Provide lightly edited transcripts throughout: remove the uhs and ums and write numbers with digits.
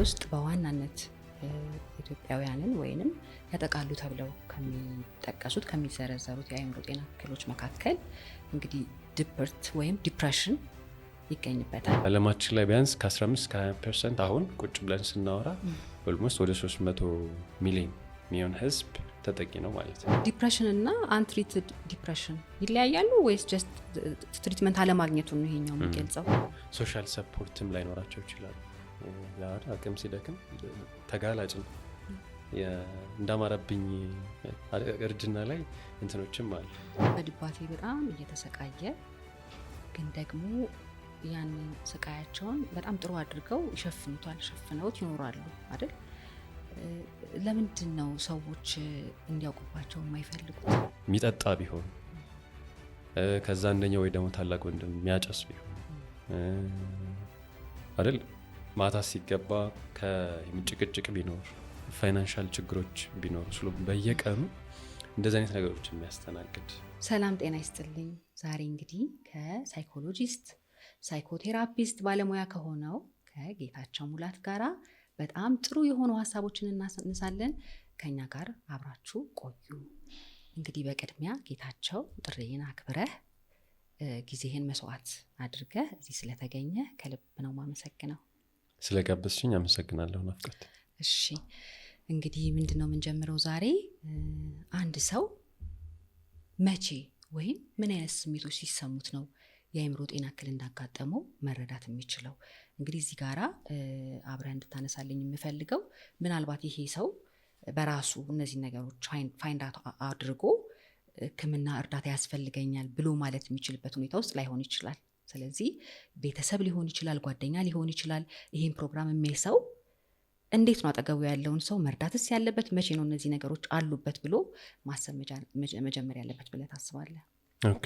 ውስጥ በዋናነት ኢትዮጵያውያንን ወይንም ያጠቃሉ ተብለው ከሚጠቀሱት ከሚዘረዘሩት የአእምሮ ጤና እክሎች መካከል እንግዲህ ድብርት ወይም ዲፕሬሽን ይገኝበታል። ዓለማችን ላይ ቢያንስ ከ15-20% አሁን ቁጭ ብለን ስናወራ ኦልሞስት ወደ 300 ሚሊዮን የሚሆን ህዝብ ተጠቂ ነው ማለት ነው። ዲፕሬሽን እና አንትሪትድ ዲፕሬሽን ይለያያሉ ወይስ ጀስት ትሪትመንት አለማግኘቱን ነው ይሄኛው የሚገልጸው? ሶሻል ሰፖርትም ላይኖራቸው ይችላል። አቅም ሲደክም ተጋላጭ ነው። እንዳማረብኝ እርጅና ላይ እንትኖችም አሉ። በድባቴ በጣም እየተሰቃየ ግን ደግሞ ያንን ስቃያቸውን በጣም ጥሩ አድርገው ሸፍነውት ይኖራሉ አይደል? ለምንድን ነው ሰዎች እንዲያውቁባቸው የማይፈልጉት? የሚጠጣ ቢሆን ከዛ አንደኛው ወይ ደግሞ ታላቅ ወንድም የሚያጨስ ቢሆን አይደል? ማታ ሲገባ ከጭቅጭቅ ቢኖር ፋይናንሻል ችግሮች ቢኖሩ በየቀኑ እንደዚህ አይነት ነገሮች የሚያስተናግድ። ሰላም ጤና ይስጥልኝ። ዛሬ እንግዲህ ከሳይኮሎጂስት ሳይኮቴራፒስት ባለሙያ ከሆነው ከጌታቸው ሙላት ጋራ በጣም ጥሩ የሆኑ ሀሳቦችን እናነሳለን። ከኛ ጋር አብራችሁ ቆዩ። እንግዲህ በቅድሚያ ጌታቸው ጥሪዬን አክብረህ ጊዜህን መስዋዕት አድርገህ እዚህ ስለተገኘ ከልብ ነው ማመሰግነው። ስለጋበዝሽኝ አመሰግናለሁ ናፍቆት። እሺ እንግዲህ ምንድነው የምንጀምረው ዛሬ? አንድ ሰው መቼ ወይም ምን አይነት ስሜቶች ሲሰሙት ነው የአእምሮ ጤና እክል እንዳጋጠመው መረዳት የሚችለው? እንግዲህ እዚህ ጋራ አብረህ እንድታነሳልኝ የምፈልገው ምናልባት ይሄ ሰው በራሱ እነዚህ ነገሮች ፋይንድ አውት አድርጎ ሕክምና እርዳታ ያስፈልገኛል ብሎ ማለት የሚችልበት ሁኔታ ውስጥ ላይሆን ይችላል። ስለዚህ ቤተሰብ ሊሆን ይችላል፣ ጓደኛ ሊሆን ይችላል። ይሄን ፕሮግራም የሚያይ ሰው እንዴት ነው አጠገቡ ያለውን ሰው መርዳትስ ያለበት? መቼ ነው እነዚህ ነገሮች አሉበት ብሎ ማሰብ መጀመር ያለበት ብለህ ታስባለህ? ኦኬ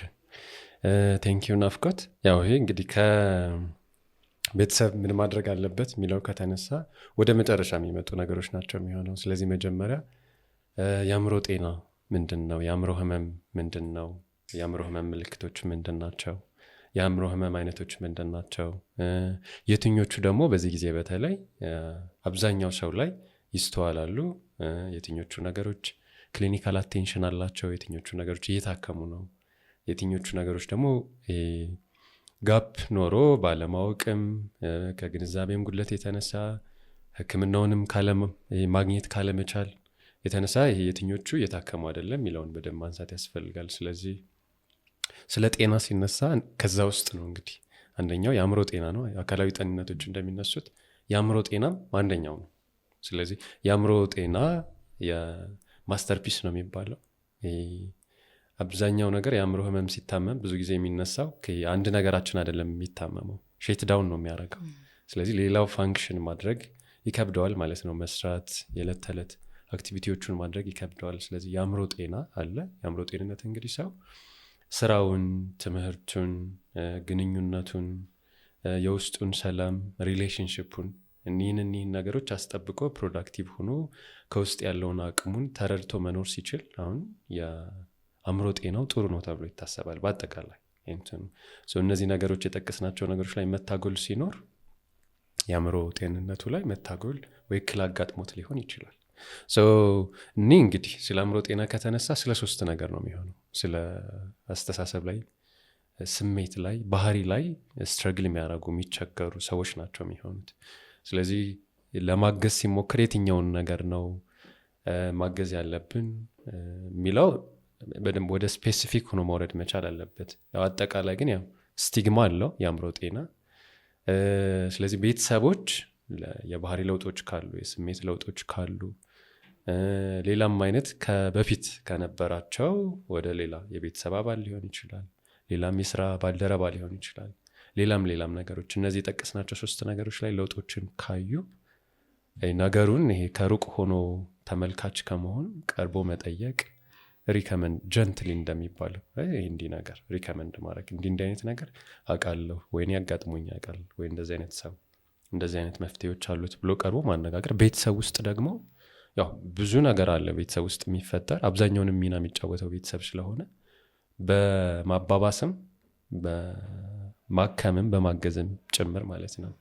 ቴንክ ዩ ናፍቆት። ያው ይሄ እንግዲህ ከቤተሰብ ምን ማድረግ አለበት የሚለው ከተነሳ ወደ መጨረሻ የሚመጡ ነገሮች ናቸው የሚሆነው። ስለዚህ መጀመሪያ የአእምሮ ጤና ምንድን ነው? የአእምሮ ህመም ምንድን ነው? የአእምሮ ህመም ምልክቶች ምንድን ናቸው? የአእምሮ ህመም አይነቶች ምንድን ናቸው? የትኞቹ ደግሞ በዚህ ጊዜ በተለይ አብዛኛው ሰው ላይ ይስተዋላሉ? የትኞቹ ነገሮች ክሊኒካል አቴንሽን አላቸው? የትኞቹ ነገሮች እየታከሙ ነው? የትኞቹ ነገሮች ደግሞ ጋፕ ኖሮ ባለማወቅም ከግንዛቤም ጉድለት የተነሳ ህክምናውንም ማግኘት ካለመቻል የተነሳ ይሄ የትኞቹ እየታከሙ አይደለም የሚለውን በደንብ ማንሳት ያስፈልጋል። ስለዚህ ስለ ጤና ሲነሳ ከዛ ውስጥ ነው እንግዲህ አንደኛው የአእምሮ ጤና ነው። አካላዊ ጤንነቶች እንደሚነሱት የአእምሮ ጤናም አንደኛው ነው። ስለዚህ የአእምሮ ጤና የማስተርፒስ ነው የሚባለው። አብዛኛው ነገር የአእምሮ ህመም ሲታመም ብዙ ጊዜ የሚነሳው አንድ ነገራችን አይደለም የሚታመመው፣ ሼት ዳውን ነው የሚያደርገው። ስለዚህ ሌላው ፋንክሽን ማድረግ ይከብደዋል ማለት ነው። መስራት፣ የዕለት ተዕለት አክቲቪቲዎቹን ማድረግ ይከብደዋል። ስለዚህ የአእምሮ ጤና አለ። የአእምሮ ጤንነት እንግዲህ ሰው ስራውን፣ ትምህርቱን፣ ግንኙነቱን፣ የውስጡን ሰላም፣ ሪሌሽንሽፑን እኒህን ነገሮች አስጠብቆ ፕሮዳክቲቭ ሆኖ ከውስጥ ያለውን አቅሙን ተረድቶ መኖር ሲችል አሁን የአእምሮ ጤናው ጥሩ ነው ተብሎ ይታሰባል። በአጠቃላይ እነዚህ ነገሮች የጠቀስናቸው ነገሮች ላይ መታጎል ሲኖር የአእምሮ ጤንነቱ ላይ መታጎል ወይ እክል አጋጥሞት ሊሆን ይችላል። እኔ እንግዲህ ስለ አእምሮ ጤና ከተነሳ ስለ 3 ነገር ነው የሚሆነው። ስለ አስተሳሰብ ላይ፣ ስሜት ላይ፣ ባህሪ ላይ ስትረግል የሚያደርጉ የሚቸገሩ ሰዎች ናቸው የሚሆኑት። ስለዚህ ለማገዝ ሲሞክር የትኛውን ነገር ነው ማገዝ ያለብን የሚለው በደንብ ወደ ስፔሲፊክ ሆኖ መውረድ መቻል አለበት። ያው አጠቃላይ ግን ያው ስቲግማ አለው የአእምሮ ጤና። ስለዚህ ቤተሰቦች የባህሪ ለውጦች ካሉ፣ የስሜት ለውጦች ካሉ፣ ሌላም አይነት በፊት ከነበራቸው ወደ ሌላ የቤተሰብ አባል ሊሆን ይችላል፣ ሌላም የስራ ባልደረባ ሊሆን ይችላል፣ ሌላም ነገሮች እነዚህ የጠቀስናቸው 3 ነገሮች ላይ ለውጦችን ካዩ ነገሩን ይሄ ከሩቅ ሆኖ ተመልካች ከመሆን ቀርቦ መጠየቅ፣ ሪከመንድ ጀንትሊ እንደሚባለው እንዲህ ነገር ሪከመንድ ማድረግ፣ እንዲህ አይነት ነገር አውቃለሁ ወይ ያጋጥሞኝ ያውቃል ወይ እንደዚህ አይነት ሰው እንደዚህ አይነት መፍትሄዎች አሉት ብሎ ቀርቦ ማነጋገር። ቤተሰብ ውስጥ ደግሞ ያው ብዙ ነገር አለ ቤተሰብ ውስጥ የሚፈጠር። አብዛኛውንም ሚና የሚጫወተው ቤተሰብ ስለሆነ በማባባስም በማከምም በማገዝም ጭምር ማለት ነው።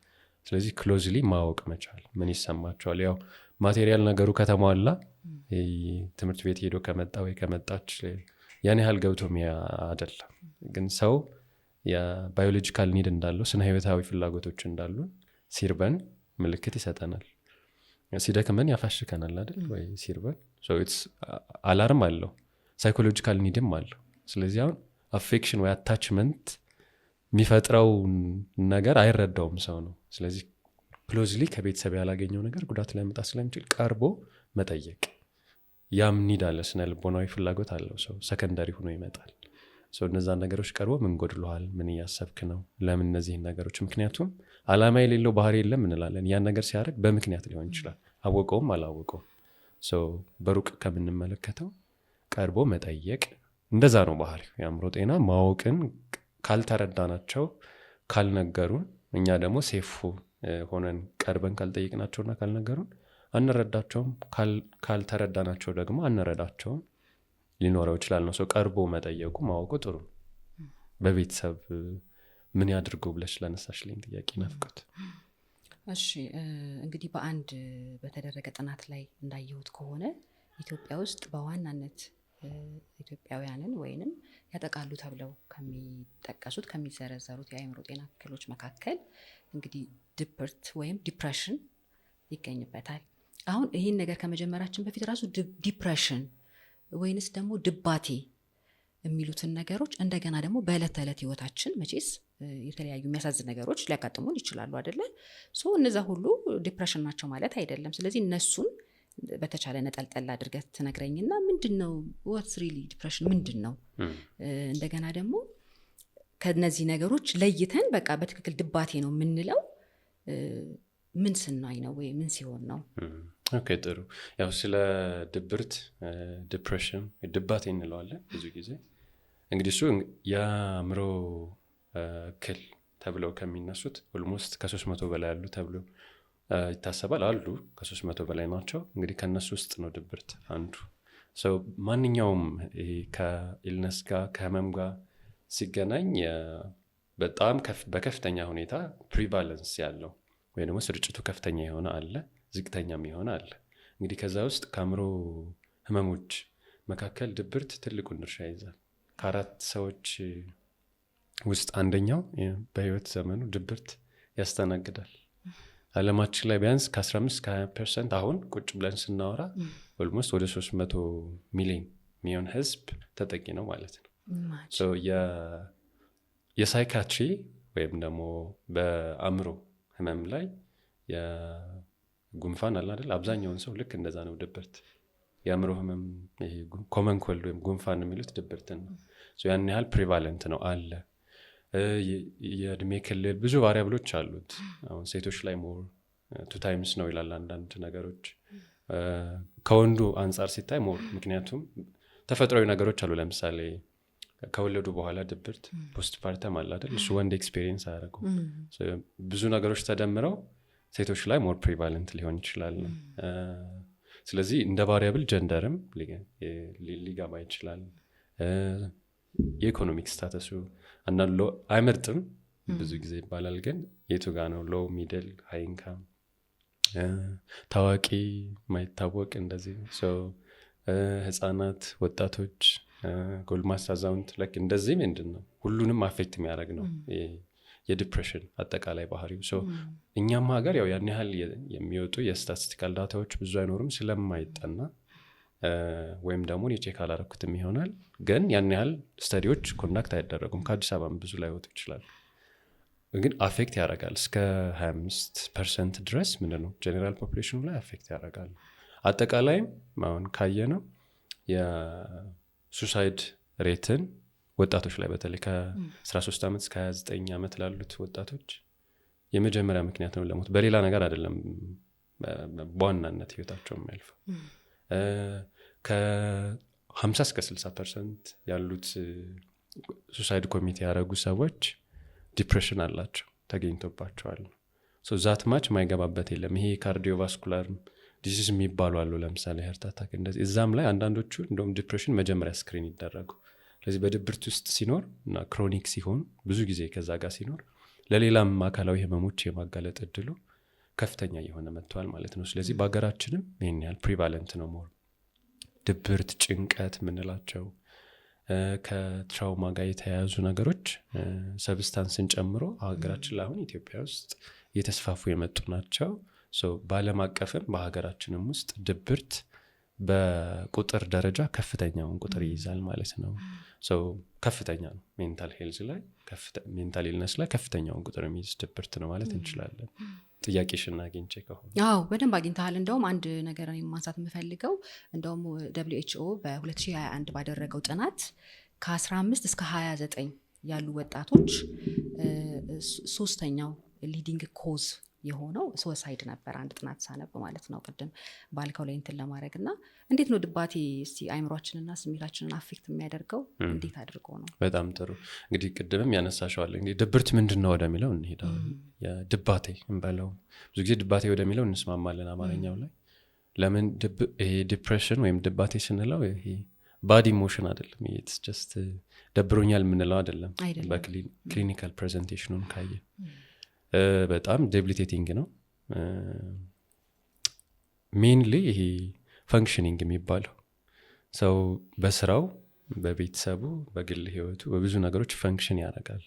ስለዚህ ክሎዝሊ ማወቅ መቻል ምን ይሰማቸዋል። ያው ማቴሪያል ነገሩ ከተሟላ ትምህርት ቤት ሄዶ ከመጣ ወይ ከመጣች ያን ያህል ገብቶ አይደለም። ግን ሰው የባዮሎጂካል ኒድ እንዳለው ስነ ህይወታዊ ፍላጎቶች እንዳሉ ሲርበን ምልክት ይሰጠናል። ሲደክመን ያፋሽከናል አይደል ወይ ሲርበን። አላርም አለው፣ ሳይኮሎጂካል ኒድም አለው። ስለዚህ አሁን አፌክሽን ወይ አታችመንት የሚፈጥረው ነገር አይረዳውም ሰው ነው። ስለዚህ ክሎዝሊ ከቤተሰብ ያላገኘው ነገር ጉዳት ሊያመጣ ስለሚችል ቀርቦ መጠየቅ። ያም ኒድ አለ፣ ስነ ልቦናዊ ፍላጎት አለው ሰው፣ ሰከንዳሪ ሆኖ ይመጣል። እነዛን ነገሮች ቀርቦ ምን ጎድሎሃል፣ ምን እያሰብክ ነው፣ ለምን እነዚህን ነገሮች፣ ምክንያቱም አላማ የሌለው ባህሪ የለም እንላለን። ያን ነገር ሲያደርግ በምክንያት ሊሆን ይችላል፣ አወቀውም አላወቀውም። በሩቅ ከምንመለከተው ቀርቦ መጠየቅ፣ እንደዛ ነው ባህሪው። የአእምሮ ጤና ማወቅን ካልተረዳናቸው ካልነገሩን፣ እኛ ደግሞ ሴፉ ሆነን ቀርበን ካልጠየቅናቸውና ካልነገሩን አንረዳቸውም። ካልተረዳናቸው ደግሞ አንረዳቸውም ሊኖረው ይችላል ነው። ቀርቦ መጠየቁ ማወቁ ጥሩ። በቤተሰብ ምን ያድርገው ብለሽ ለነሳሽልኝ ጥያቄ ናፍቆት። እሺ እንግዲህ በአንድ በተደረገ ጥናት ላይ እንዳየሁት ከሆነ ኢትዮጵያ ውስጥ በዋናነት ኢትዮጵያውያንን ወይንም ያጠቃሉ ተብለው ከሚጠቀሱት ከሚዘረዘሩት የአእምሮ ጤና እክሎች መካከል እንግዲህ ድብርት ወይም ዲፕሬሽን ይገኝበታል። አሁን ይህን ነገር ከመጀመራችን በፊት ራሱ ዲፕሬሽን ወይንስ ደግሞ ድባቴ የሚሉትን ነገሮች እንደገና ደግሞ በዕለት ተዕለት ህይወታችን መቼስ የተለያዩ የሚያሳዝን ነገሮች ሊያጋጥሙን ይችላሉ አይደለ? እነዛ ሁሉ ዲፕሬሽን ናቸው ማለት አይደለም። ስለዚህ እነሱን በተቻለ ነጠልጠል አድርገህ ትነግረኝና ምንድነው ዋትስ ሪሊ ዲፕሬሽን ምንድነው? እንደገና ደግሞ ከነዚህ ነገሮች ለይተን በቃ በትክክል ድባቴ ነው የምንለው ምን ስናይ ነው ወይ ምን ሲሆን ነው? ኦኬ ጥሩ። ያው ስለ ድብርት ዲፕሬሽን ድባቴ እንለዋለን ብዙ ጊዜ። እንግዲህ እሱ የአእምሮ እክል ተብለው ከሚነሱት ኦልሞስት ከ300 በላይ ያሉ ተብሎ ይታሰባል። አሉ ከ300 በላይ ናቸው። እንግዲህ ከነሱ ውስጥ ነው ድብርት አንዱ። ማንኛውም ከኢልነስ ጋር ከህመም ጋር ሲገናኝ በጣም በከፍተኛ ሁኔታ ፕሪቫለንስ ያለው ወይ ደግሞ ስርጭቱ ከፍተኛ የሆነ አለ፣ ዝቅተኛም የሆነ አለ። እንግዲህ ከዛ ውስጥ ከአእምሮ ህመሞች መካከል ድብርት ትልቁን ድርሻ ይዛል። ከ4 ሰዎች ውስጥ አንደኛው በህይወት ዘመኑ ድብርት ያስተናግዳል። አለማችን ላይ ቢያንስ ከ15-20% አሁን ቁጭ ብለን ስናወራ ኦልሞስት ወደ 300 ሚሊዮን የሚሆን ህዝብ ተጠቂ ነው ማለት ነው። የሳይካትሪ ወይም ደግሞ በአእምሮ ህመም ላይ የጉንፋን አለ አይደል? አብዛኛውን ሰው ልክ እንደዛ ነው ድብርት። የአእምሮ ህመም ኮመን ኮልድ ወይም ጉንፋን የሚሉት ድብርትን ነው። ያን ያህል ፕሪቫለንት ነው አለ። የእድሜ ክልል ብዙ ቫሪያብሎች አሉት። አሁን ሴቶች ላይ ሞር 2 ታይምስ ነው ይላል አንዳንድ ነገሮች። ከወንዱ አንጻር ሲታይ ሞር፣ ምክንያቱም ተፈጥሯዊ ነገሮች አሉ። ለምሳሌ ከወለዱ በኋላ ድብርት ፖስት ፓርተም አለ አይደል? እሱ ወንድ ኤክስፔሪየንስ አያደርጉም። ብዙ ነገሮች ተደምረው ሴቶች ላይ ሞር ፕሪቫለንት ሊሆን ይችላል። ስለዚህ እንደ ቫሪያብል ጀንደርም ሊገባ ይችላል። የኢኮኖሚክ ስታተሱ አንዳንድ ሎ አይመርጥም ብዙ ጊዜ ይባላል። ግን የቱ ጋ ነው ሎው፣ ሚድል፣ ሃይ ኢንካም፣ ታዋቂ፣ ማይታወቅ እንደዚህ ህፃናት፣ ወጣቶች፣ ጎልማሳ፣ አዛውንት ለክ እንደዚህ ምንድን ነው ሁሉንም አፌክት የሚያደርግ ነው የዲፕሬሽን አጠቃላይ ባህሪው። እኛም ሀገር ያው ያን ያህል የሚወጡ የስታቲስቲካል ዳታዎች ብዙ አይኖርም ስለማይጠና ወይም ደግሞ የቼክ አላረኩትም ይሆናል። ግን ያን ያህል ስተዲዎች ኮንዳክት አይደረጉም። ከአዲስ አበባም ብዙ ላይ ወጡ ይችላል። ግን አፌክት ያደርጋል እስከ 25% ድረስ ምንድነው ጀኔራል ፖፑሌሽኑ ላይ አፌክት ያደርጋል። አጠቃላይም አሁን ካየነው የሱሳይድ ሬትን ወጣቶች ላይ በተለይ ከ13 ዓመት እስከ 29 ዓመት ላሉት ወጣቶች የመጀመሪያ ምክንያት ነው ለሞት። በሌላ ነገር አይደለም በዋናነት ህይወታቸው የሚያልፈው። ከ50 እስከ 60% ያሉት ሱሳይድ ኮሚቴ ያደረጉ ሰዎች ዲፕሬሽን አላቸው ተገኝቶባቸዋል። ዛት ማች ማይገባበት የለም። ይሄ ካርዲዮቫስኩላር ዲዚዝ የሚባሉ አሉ። ለምሳሌ ሄርት አታክ እንደዚህ፣ እዛም ላይ አንዳንዶቹ እንደውም ዲፕሬሽን መጀመሪያ ስክሪን ይደረጉ። ስለዚህ በድብርት ውስጥ ሲኖር እና ክሮኒክ ሲሆን ብዙ ጊዜ ከዛ ጋር ሲኖር ለሌላም አካላዊ ህመሞች የማጋለጥ እድሉ ከፍተኛ የሆነ መጥቷል ማለት ነው። ስለዚህ በሀገራችንም ይህን ያህል ፕሪቫለንት ነው። ሞር ድብርት፣ ጭንቀት ምንላቸው ከትራውማ ጋር የተያያዙ ነገሮች ሰብስታንስን ጨምሮ ሀገራችን ላይ አሁን ኢትዮጵያ ውስጥ እየተስፋፉ የመጡ ናቸው። በዓለም አቀፍም በሀገራችንም ውስጥ ድብርት በቁጥር ደረጃ ከፍተኛውን ቁጥር ይይዛል ማለት ነው። ከፍተኛ ነው። ሜንታል ሄልዝ ላይ ሜንታል ኢልነስ ላይ ከፍተኛውን ቁጥር የሚይዝ ድብርት ነው ማለት እንችላለን። ጥያቄሽን አግኝቼ ከሆነ በደንብ አግኝተሃል። እንደውም አንድ ነገር ማንሳት የምፈልገው እንደውም WHO በ2021 ባደረገው ጥናት ከ15 እስከ 29 ያሉ ወጣቶች ሶስተኛው ሊዲንግ ኮዝ የሆነው ሱሳይድ ነበር። አንድ ጥናት ሳነብ ማለት ነው ቅድም ባልከው ላይ እንትን ለማድረግ እና እንዴት ነው ድባቴ እስቲ አይምሯችንና ስሜታችንን አፌክት የሚያደርገው እንዴት አድርጎ ነው? በጣም ጥሩ። እንግዲህ ቅድምም ያነሳሸዋል እንግዲህ ድብርት ምንድነው ወደሚለው እንሄዳለን። የድባቴ እንበለው ብዙ ጊዜ ድባቴ ወደሚለው እንስማማለን አማርኛው ላይ። ለምን ይሄ ዲፕሬሽን ወይም ድባቴ ስንለው ይሄ ባድ ኢሞሽን አይደለም። ኢትስ ጀስት ደብሮኛል የምንለው አይደለም። በክሊኒካል ፕሬዘንቴሽኑን ካየ በጣም ዴብሊቴቲንግ ነው። ሜንሊ ይሄ ፈንክሽኒንግ የሚባለው ሰው በስራው፣ በቤተሰቡ፣ በግል ህይወቱ በብዙ ነገሮች ፈንክሽን ያደርጋል።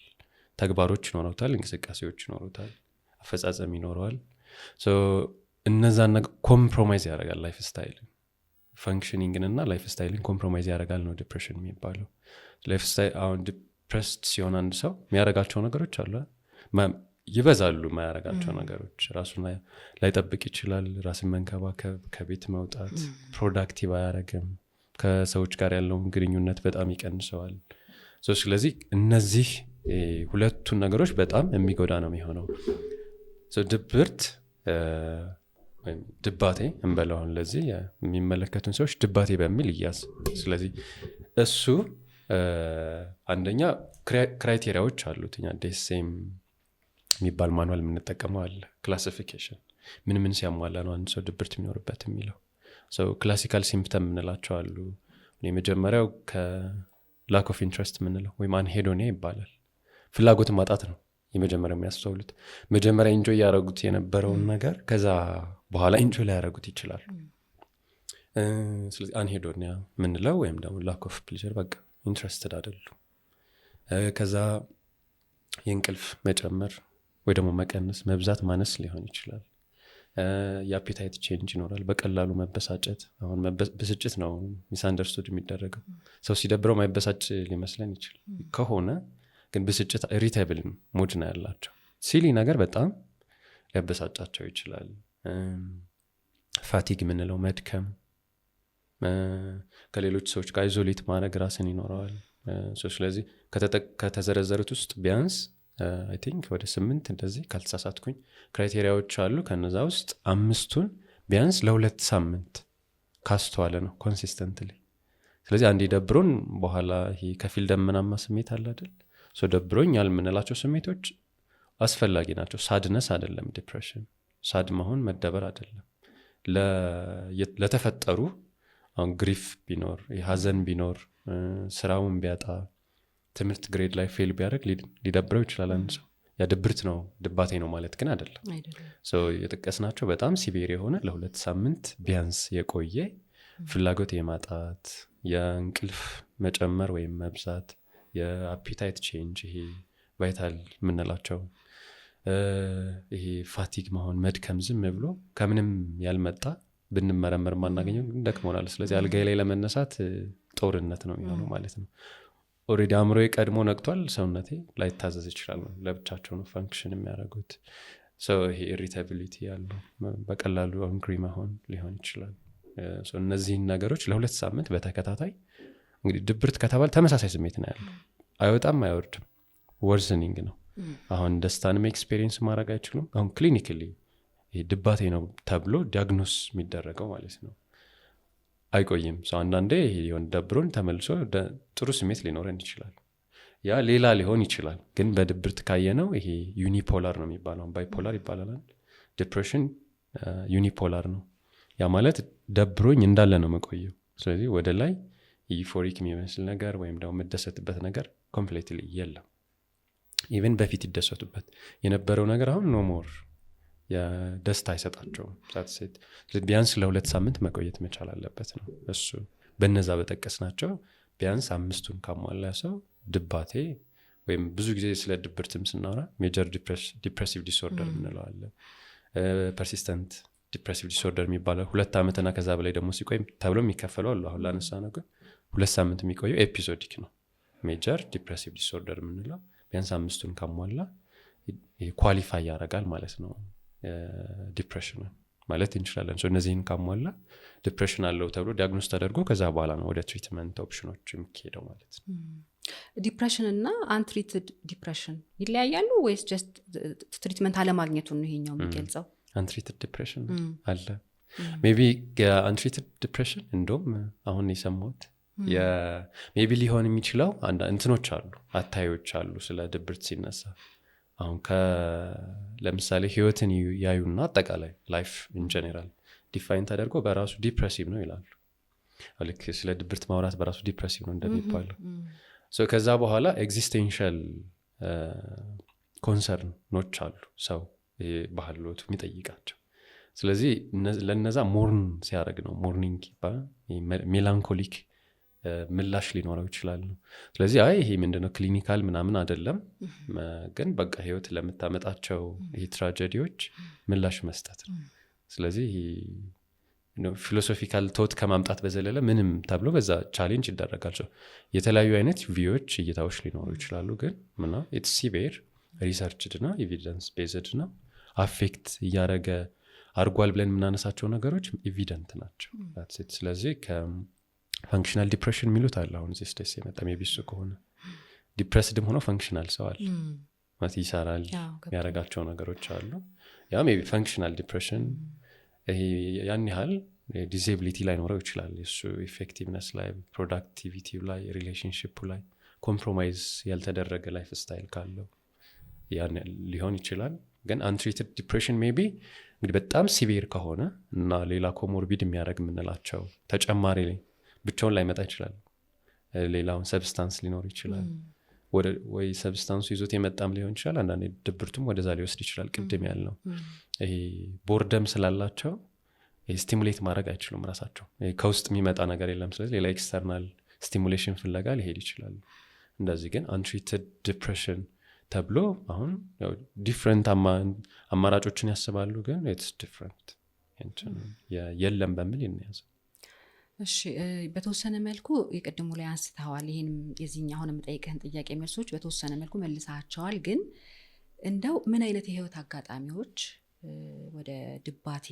ተግባሮች ይኖሩታል፣ እንቅስቃሴዎች ይኖሩታል፣ አፈጻጸም ይኖረዋል። እነዛን ኮምፕሮማይዝ ያደርጋል ላይፍ ስታይልን። ፈንክሽኒንግን እና ላይፍ ስታይልን ኮምፕሮማይዝ ያደርጋል ነው ዲፕሬሽን የሚባለው። ላይፍ ስታይል አሁን ዲፕሬስድ ሲሆን አንድ ሰው የሚያደርጋቸው ነገሮች አሉ ይበዛሉ። ማያረጋቸው ነገሮች ራሱን ላይጠብቅ ይችላል። ራስን መንከባከብ፣ ከቤት መውጣት፣ ፕሮዳክቲቭ አያረግም፣ ከሰዎች ጋር ያለውን ግንኙነት በጣም ይቀንሰዋል። ስለዚህ እነዚህ ሁለቱን ነገሮች በጣም የሚጎዳ ነው የሚሆነው። ድብርት ወይም ድባቴ እንበለውን ለዚህ የሚመለከቱን ሰዎች ድባቴ በሚል ይያዝ። ስለዚህ እሱ አንደኛ ክራይቴሪያዎች አሉት። ዴሴም የሚባል ማኑዋል የምንጠቀመው አለ። ክላሲፊኬሽን ምን ምን ሲያሟላ ነው አንድ ሰው ድብርት የሚኖርበት የሚለው። ክላሲካል ሲምፕተም የምንላቸው አሉ። የመጀመሪያው ከላክ ኦፍ ኢንትረስት የምንለው ወይም አንሄዶኒያ ይባላል። ፍላጎት ማጣት ነው የመጀመሪያው የሚያስተውሉት። መጀመሪያ ኢንጆይ ያደረጉት የነበረውን ነገር ከዛ በኋላ ኢንጆይ ላይ ያደረጉት ይችላል። ስለዚህ አንሄዶኒያ የምንለው ወይም ደግሞ ላክ ኦፍ ፕሌዠር፣ በቃ ኢንትረስትድ አይደሉ። ከዛ የእንቅልፍ መጨመር ወይ ደግሞ መቀነስ፣ መብዛት ማነስ ሊሆን ይችላል። የአፒታይት ቼንጅ ይኖራል። በቀላሉ መበሳጨት። አሁን ብስጭት ነው ሚስአንደርስቱድ የሚደረገው። ሰው ሲደብረው ማይበሳጭ ሊመስለን ይችላል ከሆነ ግን ብስጭት ኢሪቴብል ሙድ ነው ያላቸው። ሲሊ ነገር በጣም ሊያበሳጫቸው ይችላል። ፋቲግ የምንለው መድከም፣ ከሌሎች ሰዎች ጋር አይዞሌት ማድረግ ራስን ይኖረዋል። ስለዚህ ከተዘረዘሩት ውስጥ ቢያንስ አይ ቲንክ ወደ 8 እንደዚህ ካልተሳሳትኩኝ ክራይቴሪያዎች አሉ። ከነዛ ውስጥ 5ቱን ቢያንስ ለ2 ሳምንት ካስተዋለ ነው ኮንሲስተንትሊ። ስለዚህ አንዴ ደብሮን በኋላ ይሄ ከፊል ደመናማ ስሜት አለ አይደል? ደብሮኝ ያልምንላቸው ስሜቶች አስፈላጊ ናቸው። ሳድነስ አይደለም ዲፕሬሽን። ሳድ መሆን መደበር አይደለም። ለተፈጠሩ አሁን ግሪፍ ቢኖር፣ ሀዘን ቢኖር፣ ስራውን ቢያጣ፣ ትምህርት ግሬድ ላይ ፌል ቢያደርግ ሊደብረው ይችላል አንድ ሰው። ያ ድብርት ነው ድባቴ ነው ማለት ግን አይደለም። የጠቀስናቸው በጣም ሲቪር የሆነ ለ2 ሳምንት ቢያንስ የቆየ ፍላጎት የማጣት፣ የእንቅልፍ መጨመር ወይም መብዛት፣ የአፒታይት ቼንጅ፣ ይሄ ቫይታል የምንላቸው ይሄ ፋቲግ መሆን፣ መድከም፣ ዝም ብሎ ከምንም ያልመጣ ብንመረመር ማናገኘው ደክሞናል። ስለዚህ አልጋይ ላይ ለመነሳት ጦርነት ነው የሚሆነው ማለት ነው። ኦሬዲ አእምሮ ቀድሞ ነቅቷል፣ ሰውነቴ ላይታዘዝ ይችላል። ለብቻቸው ነው ፈንክሽን የሚያደርጉት። ይሄ ኢሪታቢሊቲ ያለው በቀላሉ አንግሪ መሆን ሊሆን ይችላል። እነዚህን ነገሮች ለ2 ሳምንት በተከታታይ እንግዲህ ድብርት ከተባለ ተመሳሳይ ስሜት ነው ያለው። አይወጣም አይወርድም፣ ወርዝኒንግ ነው። አሁን ደስታንም ኤክስፔሪየንስ ማድረግ አይችሉም። አሁን ክሊኒካሊ ይሄ ድባቴ ነው ተብሎ ዲያግኖስ የሚደረገው ማለት ነው አይቆይም። አንዳንዴ ይሄን ደብሮን ተመልሶ ጥሩ ስሜት ሊኖረን ይችላል። ያ ሌላ ሊሆን ይችላል። ግን በድብርት ካየነው ይሄ ዩኒፖላር ነው የሚባለው። ባይፖላር ይባላል። ዲፕሬሽን ዩኒፖላር ነው። ያ ማለት ደብሮኝ እንዳለ ነው መቆየው። ስለዚህ ወደ ላይ ዩፎሪክ የሚመስል ነገር ወይም ደግሞ መደሰትበት ነገር ኮምፕሌትሊ የለም። ኢቨን በፊት ይደሰቱበት የነበረው ነገር አሁን ኖ ሞር የደስታ አይሰጣቸውም። ሴት ቢያንስ ለ2 ሳምንት መቆየት መቻል አለበት ነው እሱ። በነዛ በጠቀስ ናቸው ቢያንስ 5ቱን ካሟላ ሰው ድባቴ ወይም ብዙ ጊዜ ስለ ድብርትም ስናወራ ሜጀር ዲፕሬሲቭ ዲስኦርደር እንለዋለን። ፐርሲስተንት ዲፕሬሲቭ ዲስኦርደር የሚባለው 2 ዓመትና ከዛ በላይ ደግሞ ሲቆይ ተብሎ የሚከፈለው አሉ። አሁን ላነሳ ነው ግን 2 ሳምንት የሚቆየው ኤፒሶዲክ ነው። ሜጀር ዲፕሬሲቭ ዲስኦርደር የምንለው ቢያንስ 5ቱን ካሟላ ኳሊፋይ ያደርጋል ማለት ነው ዲፕሬሽን ማለት እንችላለን። እነዚህን ካሟላ ዲፕሬሽን አለው ተብሎ ዲያግኖስ ተደርጎ ከዛ በኋላ ነው ወደ ትሪትመንት ኦፕሽኖች የሚሄደው ማለት ነው። ዲፕሬሽን እና አንትሪትድ ዲፕሬሽን ይለያያሉ ወይስ ጀስት ትሪትመንት አለማግኘቱን ነው ይሄኛው የሚገልጸው? አንትሪትድ ዲፕሬሽን አለ ሜቢ የአንትሪትድ ዲፕሬሽን እንደውም አሁን የሰማሁት ሜቢ ሊሆን የሚችለው እንትኖች አሉ አታዮች አሉ ስለ ድብርት ሲነሳ። አሁን ለምሳሌ ህይወትን ያዩና አጠቃላይ ላይፍ ኢን ጀነራል ዲፋይን ተደርጎ በራሱ ዲፕሬሲቭ ነው ይላሉ። ልክ ስለ ድብርት ማውራት በራሱ ዲፕሬሲቭ ነው እንደሚባለው። ከዛ በኋላ ኤግዚስቴንሻል ኮንሰርኖች አሉ ሰው ባህል ሎቱ የሚጠይቃቸው። ስለዚህ ለነዛ ሞርን ሲያደርግ ነው ሞርኒንግ ይባላል። ሜላንኮሊክ ምላሽ ሊኖረው ይችላል ነው። ስለዚህ ይሄ ምንድነው ክሊኒካል ምናምን አይደለም፣ ግን በቃ ህይወት ለምታመጣቸው ይሄ ትራጀዲዎች ምላሽ መስጠት ነው። ስለዚህ ፊሎሶፊካል ቶት ከማምጣት በዘለለ ምንም ተብሎ በዛ ቻሌንጅ ይደረጋል። የተለያዩ አይነት ቪዎች እይታዎች ሊኖሩ ይችላሉ፣ ግን ምና ኢትስ ሲቪር ሪሰርችድ ነው ኤቪደንስ ቤዝድ ነው። አፌክት እያደረገ አርጓል ብለን የምናነሳቸው ነገሮች ኤቪደንት ናቸው። ስለዚህ ፋንክሽናል ዲፕሬሽን የሚሉት አለ። አሁን እዚህ ስቴስ የመጣ ሜቢሱ ከሆነ ዲፕሬስድም ሆኖ ፋንክሽናል ሰው አለ ማለት ይሰራል ያረጋቸው ነገሮች አሉ። ያ ሜቢ ፋንክሽናል ዲፕሬሽን ይሄ ያን ያህል ዲሴቢሊቲ ላይ ኖረው ይችላል። እሱ ኢፌክቲቭነስ ላይ፣ ፕሮዳክቲቪቲ ላይ፣ ሪሌሽንሺፕ ላይ ኮምፕሮማይዝ ያልተደረገ ላይፍ ስታይል ካለው ያን ሊሆን ይችላል። ግን አንትሪትድ ዲፕሬሽን ሜቢ እንግዲህ በጣም ሲቪር ከሆነ እና ሌላ ኮሞርቢድ የሚያደርግ የምንላቸው ተጨማሪ ብቻውን ላይ መጣ ይችላል። ሌላውን ሰብስታንስ ሊኖር ይችላል ወይ ሰብስታንሱ ይዞት የመጣም ሊሆን ይችላል። አንዳንዴ ድብርቱም ወደዛ ሊወስድ ይችላል። ቅድም ያልነው ይሄ ቦርደም ስላላቸው ስቲሙሌት ማድረግ አይችሉም ራሳቸው። ከውስጥ የሚመጣ ነገር የለም። ስለዚህ ሌላ ኤክስተርናል ስቲሙሌሽን ፍለጋ ሊሄድ ይችላል። እንደዚህ ግን አንትሪትድ ዲፕሬሽን ተብሎ አሁን ዲፍረንት አማራጮችን ያስባሉ፣ ግን ኢትስ ዲፍረንት የለም በሚል ይነያዝ። እሺ በተወሰነ መልኩ የቀድሞ ላይ አንስተዋል። ይሄንም የዚህኛ አሁን የምጠይቅህን ጥያቄ መልሶች በተወሰነ መልኩ መልሳቸዋል። ግን እንደው ምን አይነት የህይወት አጋጣሚዎች ወደ ድባቴ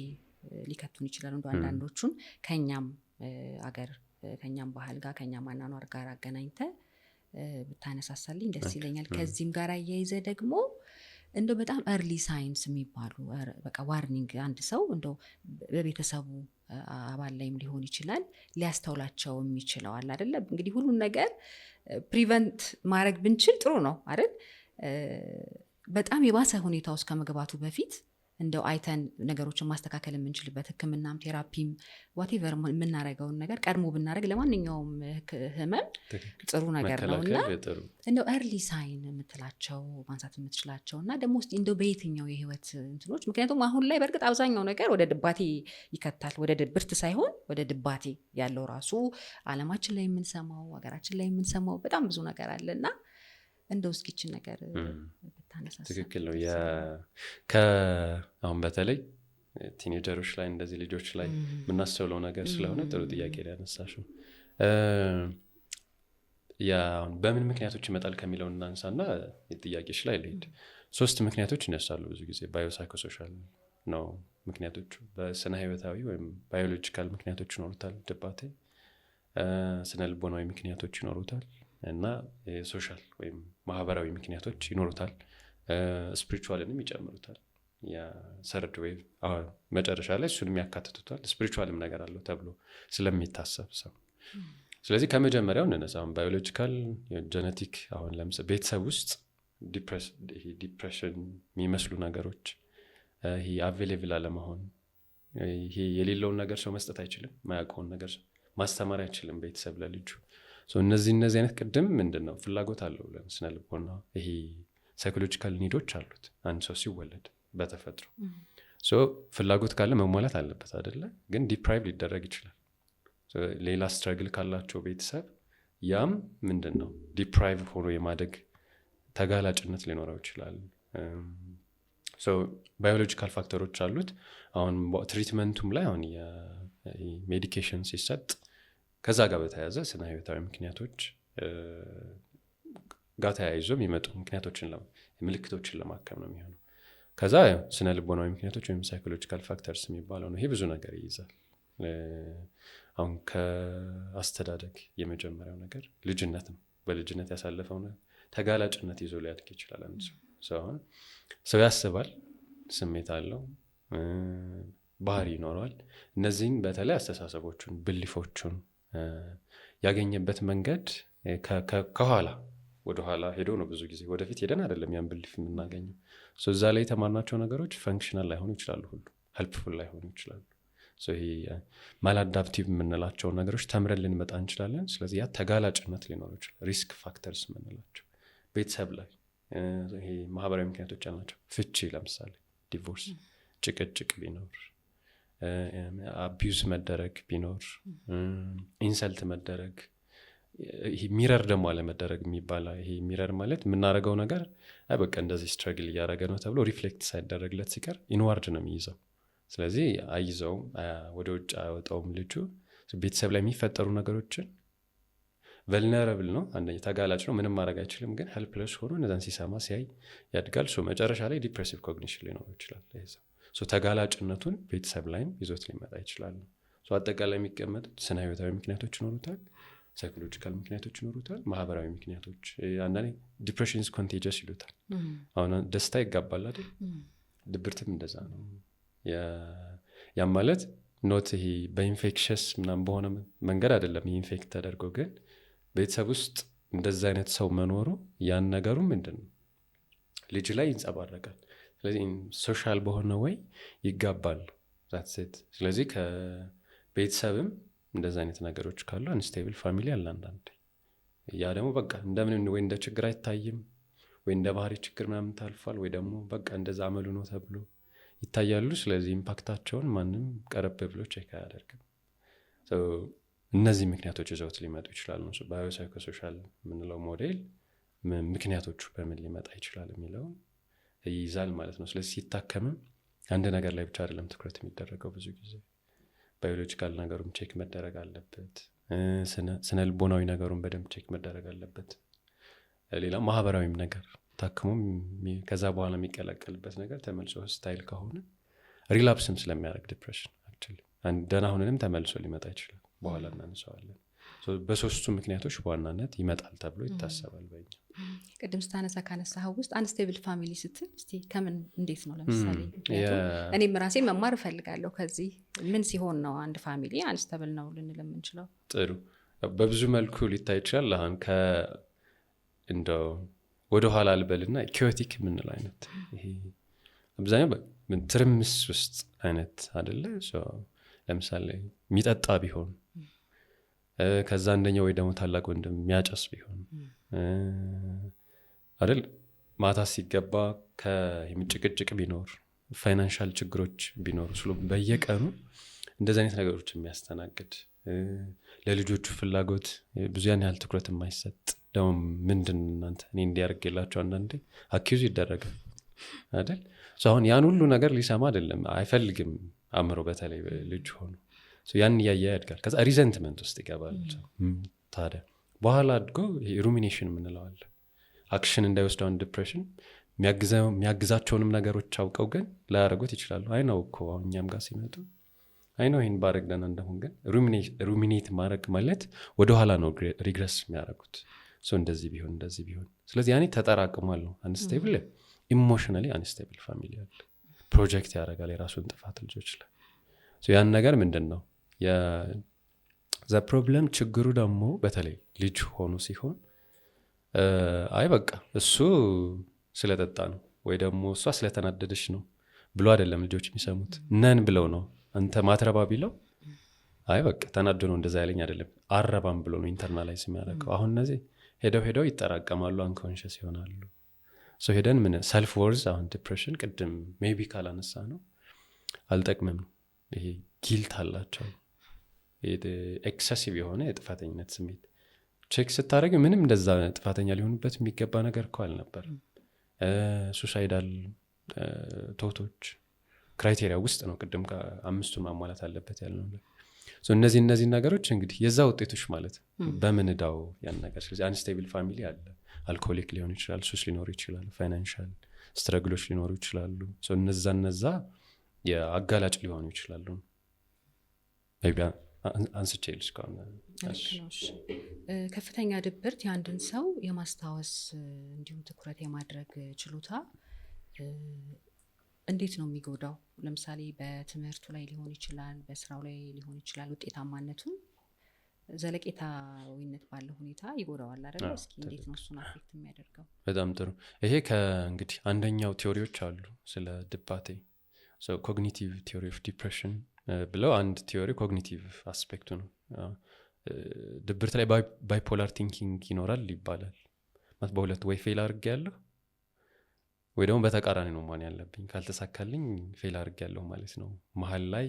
ሊከቱን ይችላሉ? እንደ አንዳንዶቹን ከኛም አገር ከኛም ባህል ጋር ከኛም አኗኗር ጋር አገናኝተ ብታነሳሳልኝ ደስ ይለኛል። ከዚህም ጋር አያይዘ ደግሞ እንደው በጣም early ሳይንስ የሚባሉ በቃ ዋርኒንግ አንድ ሰው እንደው በቤተሰቡ አባል ላይም ሊሆን ይችላል ሊያስተውላቸው የሚችለው አለ አይደለ? እንግዲህ ሁሉን ነገር ፕሪቨንት ማድረግ ብንችል ጥሩ ነው አይደል? በጣም የባሰ ሁኔታ ውስጥ ከመግባቱ በፊት እንደው አይተን ነገሮችን ማስተካከል የምንችልበት ህክምናም ቴራፒም ዋቴቨር የምናረገውን ነገር ቀድሞ ብናረግ ለማንኛውም ህመም ጥሩ ነገር ነውና እንደው early ሳይን የምትላቸው ማንሳት የምትችላቸውና ደግሞ እስቲ እንደው በየትኛው የህይወት እንትኖች፣ ምክንያቱም አሁን ላይ በእርግጥ አብዛኛው ነገር ወደ ድባቴ ይከታል። ወደ ድብርት ሳይሆን ወደ ድባቴ ያለው ራሱ ዓለማችን ላይ የምንሰማው ሀገራችን ላይ የምንሰማው በጣም ብዙ ነገር አለና እንደው እስኪችን ነገር ብታነሳሳ። ትክክል ነው። አሁን በተለይ ቲኔጀሮች ላይ እንደዚህ ልጆች ላይ የምናስተውለው ነገር ስለሆነ ጥሩ ጥያቄ ያነሳሽው። በምን ምክንያቶች ይመጣል ከሚለው እናንሳና የጥያቄሽ ላይ ልሄድ። 3 ምክንያቶች ይነሳሉ ብዙ ጊዜ። ባዮሳይኮሶሻል ነው ምክንያቶቹ፣ በስነ ህይወታዊ ወይም ባዮሎጂካል ምክንያቶች ይኖሩታል ድባቴ፣ ስነ ልቦናዊ ምክንያቶች ይኖሩታል እና ሶሻል ወይም ማህበራዊ ምክንያቶች ይኖሩታል። ስፒሪቹዋልንም ይጨምሩታል። የሰርድ ዌቭ መጨረሻ ላይ እሱንም ያካትቱታል። ስፒሪቹዋልም ነገር አለው ተብሎ ስለሚታሰብ ሰው። ስለዚህ ከመጀመሪያው እንነሳውን ባዮሎጂካል ጄኔቲክ፣ አሁን ለምሳሌ ቤተሰብ ውስጥ ዲፕሬሽን የሚመስሉ ነገሮች፣ ይሄ አቬሌብል አለመሆን፣ ይሄ የሌለውን ነገር ሰው መስጠት አይችልም፣ ማያውቀውን ነገር ማስተማር አይችልም ቤተሰብ ለልጁ። እነዚህ አይነት ቅድም ምንድን ነው ፍላጎት አለው ስነ ልቦና፣ ይሄ ሳይኮሎጂካል ኒዶች አሉት አንድ ሰው ሲወለድ በተፈጥሮ ፍላጎት ካለ መሟላት አለበት አይደለ? ግን ዲፕራይቭ ሊደረግ ይችላል። ሌላ ስትራግል ካላቸው ቤተሰብ ያም ምንድን ነው ዲፕራይቭ ሆኖ የማደግ ተጋላጭነት ሊኖረው ይችላል። ባዮሎጂካል ፋክተሮች አሉት። አሁን ትሪትመንቱም ላይ አሁን የሜዲኬሽን ሲሰጥ ከዛ ጋር በተያያዘ ስነ ህይወታዊ ምክንያቶች ጋር ተያይዞ የሚመጡ ምልክቶችን ለማከም ነው የሚሆነው። ከዛ ስነ ልቦናዊ ምክንያቶች ወይም ሳይኮሎጂካል ፋክተርስ የሚባለው ነው። ይሄ ብዙ ነገር ይይዛል። አሁን ከአስተዳደግ የመጀመሪያው ነገር ልጅነት ነው። በልጅነት ያሳለፈው ተጋላጭነት ይዞ ሊያድግ ይችላል። አንድ ሰው ያስባል፣ ስሜት አለው፣ ባህሪ ይኖረዋል። እነዚህን በተለይ አስተሳሰቦቹን፣ ብሊፎቹን ያገኘበት መንገድ ከኋላ ወደኋላ ሄዶ ነው። ብዙ ጊዜ ወደፊት ሄደን አይደለም ያን ብሊፍ የምናገኘው። እዛ ላይ የተማርናቸው ነገሮች ፈንክሽናል ላይሆኑ ይችላሉ፣ ሁሉ ሄልፕፉል ላይሆኑ ይችላሉ። ይሄ ማልአዳፕቲቭ የምንላቸውን ነገሮች ተምረን ልንመጣ እንችላለን። ስለዚህ ያ ተጋላጭነት ሊኖረው ይችላል። ሪስክ ፋክተርስ የምንላቸው ቤተሰብ ላይ ይሄ ማህበራዊ ምክንያቶች አላቸው። ፍቺ ለምሳሌ ዲቮርስ፣ ጭቅጭቅ ቢኖር፣ አቢዩዝ መደረግ ቢኖር፣ ኢንሰልት መደረግ፣ ይሄ ሚረር ደግሞ አለመደረግ የሚባል ይሄ ሚረር ማለት የምናደርገው ነገር በቃ እንደዚህ ስትረግል እያደረገ ነው ተብሎ ሪፍሌክት ሳይደረግለት ሲቀር ኢንዋርድ ነው የሚይዘው። ስለዚህ አይዘውም፣ ወደ ውጭ አያወጣውም ልጁ። ቤተሰብ ላይ የሚፈጠሩ ነገሮችን ቨልነረብል ነው፣ አንደኛ ተጋላጭ ነው፣ ምንም ማድረግ አይችልም። ግን ሄልፕለስ ሆኖ እነዛን ሲሰማ ሲያይ ያድጋል። መጨረሻ ላይ ዲፕሬሲቭ ኮግኒሽን ሊኖረው ይችላል። ተጋላጭነቱን ቤተሰብ ላይም ይዞት ሊመጣ ይችላል። አጠቃላይ የሚቀመጡት ስነ ህይወታዊ ምክንያቶች ይኖሩታል፣ ሳይኮሎጂካል ምክንያቶች ይኖሩታል፣ ማህበራዊ ምክንያቶች። አንዳንዴ ዲፕሬሽን ኮንቴጀስ ይሉታል። አሁን ደስታ ይጋባል አይደል? ድብርትም እንደዛ ነው። ያም ማለት ኖት ይሄ በኢንፌክሽስ ምናምን በሆነ መንገድ አይደለም ኢንፌክት ተደርጎ፣ ግን ቤተሰብ ውስጥ እንደዛ አይነት ሰው መኖሩ ያን ነገሩ ምንድን ነው ልጅ ላይ ይንጸባረቃል። ስለዚህ ሶሻል በሆነ ወይ ይጋባል። ዛትሴት ስለዚህ ከቤተሰብም እንደዛ አይነት ነገሮች ካሉ አንስቴብል ፋሚሊ አለ አንዳንዴ። ያ ደግሞ በቃ እንደምን ወይ እንደ ችግር አይታይም፣ ወይ እንደ ባህሪ ችግር ምናምን ታልፏል፣ ወይ ደግሞ በቃ እንደዛ አመሉ ነው ተብሎ ይታያሉ። ስለዚህ ኢምፓክታቸውን ማንም ቀረብ ብሎ ቼክ አያደርግም። እነዚህ ምክንያቶች ይዘውት ሊመጡ ይችላሉ። ባዮሳይኮሶሻል የምንለው ሞዴል ምክንያቶቹ በምን ሊመጣ ይችላል የሚለው ይይዛል ማለት ነው። ስለዚህ ሲታከምም አንድ ነገር ላይ ብቻ አይደለም ትኩረት የሚደረገው። ብዙ ጊዜ ባዮሎጂካል ነገሩም ቼክ መደረግ አለበት፣ ስነ ልቦናዊ ነገሩን በደንብ ቼክ መደረግ አለበት። ሌላ ማህበራዊም ነገር ታክሞ ከዛ በኋላ የሚቀላቀልበት ነገር ተመልሶ ስታይል ከሆነ ሪላፕስም ስለሚያደርግ ዲፕሬሽን አክቹዋሊ ደህና ሁነንም ተመልሶ ሊመጣ ይችላል። በኋላ እናነሳዋለን። በሶስቱ ምክንያቶች በዋናነት ይመጣል ተብሎ ይታሰባል። በእኛ ቅድም ስታነሳ ካነሳኸው ውስጥ አንስቴብል ፋሚሊ ስትል እስቲ ከምን እንዴት ነው? ለምሳሌ እኔም ራሴ መማር እፈልጋለሁ ከዚህ ምን ሲሆን ነው አንድ ፋሚሊ አንስቴብል ነው ልንል የምንችለው? ጥሩ፣ በብዙ መልኩ ሊታይ ይችላል። አሁን እንደው ወደ ኋላ አልበልና ኪዮቲክ የምንለው አይነት ይሄ አብዛኛው ትርምስ ውስጥ አይነት አይደለ? ለምሳሌ የሚጠጣ ቢሆን ከዛ አንደኛው ወይ ደግሞ ታላቅ ወንድም የሚያጨስ ቢሆን አይደል? ማታ ሲገባ ከጭቅጭቅ ቢኖር፣ ፋይናንሻል ችግሮች ቢኖሩ በየቀኑ እንደዚህ አይነት ነገሮች የሚያስተናግድ ለልጆቹ ፍላጎት ብዙ ያን ያህል ትኩረት የማይሰጥ ደግሞ ምንድን እናንተ እኔ እንዲያደርግላቸው አንዳንዴ አኪዙ ይደረጋል አይደል? አሁን ያን ሁሉ ነገር ሊሰማ አይደለም አይፈልግም አእምሮ፣ በተለይ ልጅ ሆኖ ያን እያየ ያድጋል። ከዛ ሪዘንትመንት ውስጥ ይገባል። ታዲያ በኋላ አድጎ ሩሚኔሽን የምንለዋል አክሽን እንዳይወስደውን ዲፕሬሽን የሚያግዛቸውንም ነገሮች አውቀው ግን ላያደርጉት ይችላሉ። አይነው እኮ አሁን እኛም ጋር ሲመጡ አይነው ይህን ባረግ ደህና እንደሁን፣ ግን ሩሚኔት ማድረግ ማለት ወደኋላ ነው ሪግረስ የሚያደርጉት። እንደዚህ ቢሆን እንደዚህ ቢሆን። ስለዚህ ያኔ ተጠራቅሟል ነው አንስቴብል ኢሞሽናሊ አንስቴብል ፋሚሊ አለ። ፕሮጀክት ያደርጋል የራሱን ጥፋት ልጆች ላይ። ያን ነገር ምንድን ነው ዘ ፕሮብለም ችግሩ ደግሞ በተለይ ልጅ ሆኑ ሲሆን አይ በቃ እሱ ስለጠጣ ነው ወይ ደግሞ እሷ ስለተናደደች ነው ብሎ አይደለም ልጆች የሚሰሙት። ነን ብለው ነው አንተ ማትረባ ቢለው አይ በቃ ተናዶ ነው እንደዛ ያለኝ አይደለም አረባም ብሎ ነው ኢንተርናላይዝ የሚያደርገው። አሁን እነዚህ ሄደው ይጠራቀማሉ፣ አንኮንሽስ ይሆናሉ። ሄደን ምን ሰልፍ ወርዝ አሁን ዲፕሬሽን ቅድም ሜቢ ካላነሳ ነው አልጠቅምም ይሄ ጊልት አላቸው ኤክሰሲቭ የሆነ የጥፋተኝነት ስሜት ቼክ ስታደረግ ምንም እንደዛ ጥፋተኛ ሊሆኑበት የሚገባ ነገር እኮ አልነበር ሱሳይዳል ቶቶች ክራይቴሪያ ውስጥ ነው ቅድም ከአምስቱን ማሟላት አለበት ያልነው እነዚህ ነገሮች እንግዲህ የዛ ውጤቶች ማለት በምን እዳው ያን ነገር ስለዚህ አንስቴብል ፋሚሊ አለ አልኮሊክ ሊሆን ይችላል ሱስ ሊኖር ይችላል ፋይናንሻል ስትረግሎች ሊኖሩ ይችላሉ እነዛ የአጋላጭ ሊሆኑ ይችላሉ አንስቼ ልጅ ከሆነ ከፍተኛ ድብርት የአንድን ሰው የማስታወስ እንዲሁም ትኩረት የማድረግ ችሎታ እንዴት ነው የሚጎዳው? ለምሳሌ በትምህርቱ ላይ ሊሆን ይችላል፣ በስራው ላይ ሊሆን ይችላል። ውጤታማነቱን ዘለቄታዊነት ባለው ሁኔታ ይጎዳዋል አይደል? እስኪ እንዴት ነው እሱን አፌክት የሚያደርገው? በጣም ጥሩ። ይሄ ከእንግዲህ አንደኛው ቲዮሪዎች አሉ ስለ ድባቴ ኮግኒቲቭ ቲዮሪ ኦፍ ዲፕሬሽን ብለው አንድ ቲዮሪ ኮግኒቲቭ አስፔክቱ ነው። ድብርት ላይ ባይፖላር ቲንኪንግ ይኖራል ይባላል። ማለት በሁለት ወይ ፌል አድርግ ያለሁ ወይ ደግሞ በተቃራኒ ነው መሆን ያለብኝ። ካልተሳካልኝ ፌል አድርግ ያለሁ ማለት ነው። መሀል ላይ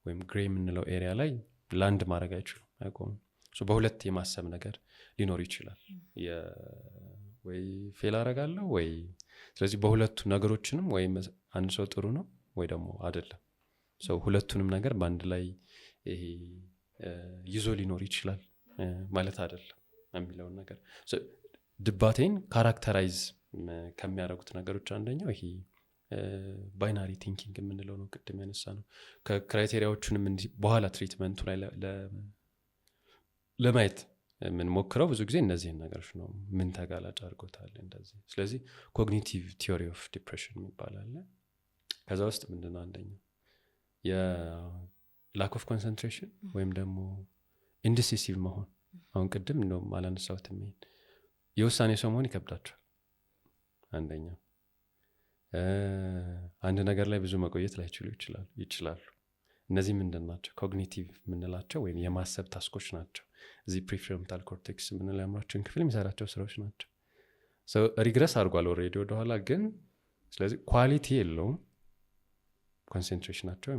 ወይም ግሬ የምንለው ኤሪያ ላይ ላንድ ማድረግ አይችሉም፣ አይቆሙም። በሁለት የማሰብ ነገር ሊኖር ይችላል። ወይ ፌል አደርጋለሁ ወይ ስለዚህ በሁለቱ ነገሮችንም ወይ አንድ ሰው ጥሩ ነው ወይ ደግሞ አይደለም። ሁለቱንም ነገር በአንድ ላይ ይሄ ይዞ ሊኖር ይችላል ማለት አይደለም የሚለውን ነገር ድባቴን ካራክተራይዝ ከሚያደርጉት ነገሮች አንደኛው ይሄ ባይናሪ ቲንኪንግ የምንለው ነው። ቅድም ያነሳ ነው። ከክራይቴሪያዎቹንም በኋላ ትሪትመንቱ ላይ ለማየት የምንሞክረው ብዙ ጊዜ እነዚህን ነገሮች ነው። ምን ተጋላጭ አድርጎታል እንደዚህ። ስለዚህ ኮግኒቲቭ ቲዮሪ ኦፍ ዲፕሬሽን ይባላል። ከዛ ውስጥ ምንድነው አንደኛው የላክ ኦፍ ኮንሰንትሬሽን ወይም ደግሞ ኢንዲሲሲቭ መሆን። አሁን ቅድም እንደውም አላነሳሁትም። ይሄን የውሳኔ ሰው መሆን ይከብዳቸዋል። አንደኛው አንድ ነገር ላይ ብዙ መቆየት ላይችሉ ይችላሉ። እነዚህ ምንድን ናቸው? ኮግኒቲቭ የምንላቸው ወይም የማሰብ ታስኮች ናቸው። እዚህ ፕሪፍሮንታል ኮርቴክስ የምንለው የአእምሯችን ክፍል የሚሰራቸው ስራዎች ናቸው። ሪግረስ አድርጓል ኦልሬዲ ወደኋላ ግን፣ ስለዚህ ኳሊቲ የለውም ኮንሰንትሬሽናቸው፣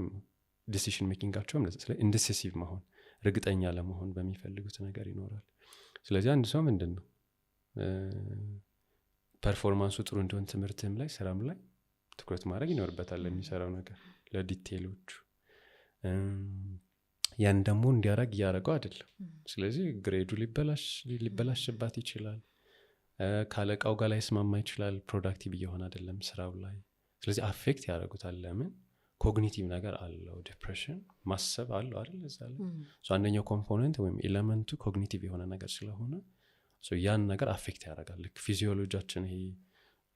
ዲሲሽን ሜኪንጋቸውም። ስለዚህ ኢንዲሲሲቭ መሆን፣ እርግጠኛ ለመሆን በሚፈልጉት ነገር ይኖራል። ስለዚህ አንድ ሰው ምንድን ነው ፐርፎርማንሱ ጥሩ እንዲሆን ትምህርትም ላይ ስራም ላይ ትኩረት ማድረግ ይኖርበታል ለሚሰራው ነገር፣ ለዲቴይሎቹ። ያን ደግሞ እንዲያረግ እያደረገው አይደለም። ስለዚህ ግሬዱ ሊበላሽባት ይችላል። ካለቃው ጋር ላይ ስማማ ይችላል። ፕሮዳክቲቭ እየሆነ አይደለም ስራው ላይ። ስለዚህ አፌክት ያደርጉታል። ለምን? ኮግኒቲቭ ነገር አለው። ዲፕሬሽን ማሰብ አለው አይደል? እዛ ላይ አንደኛው ኮምፖነንት ወይም ኤሌመንቱ ኮግኒቲቭ የሆነ ነገር ስለሆነ ያን ነገር አፌክት ያደርጋል። ልክ ፊዚዮሎጂያችን ይሄ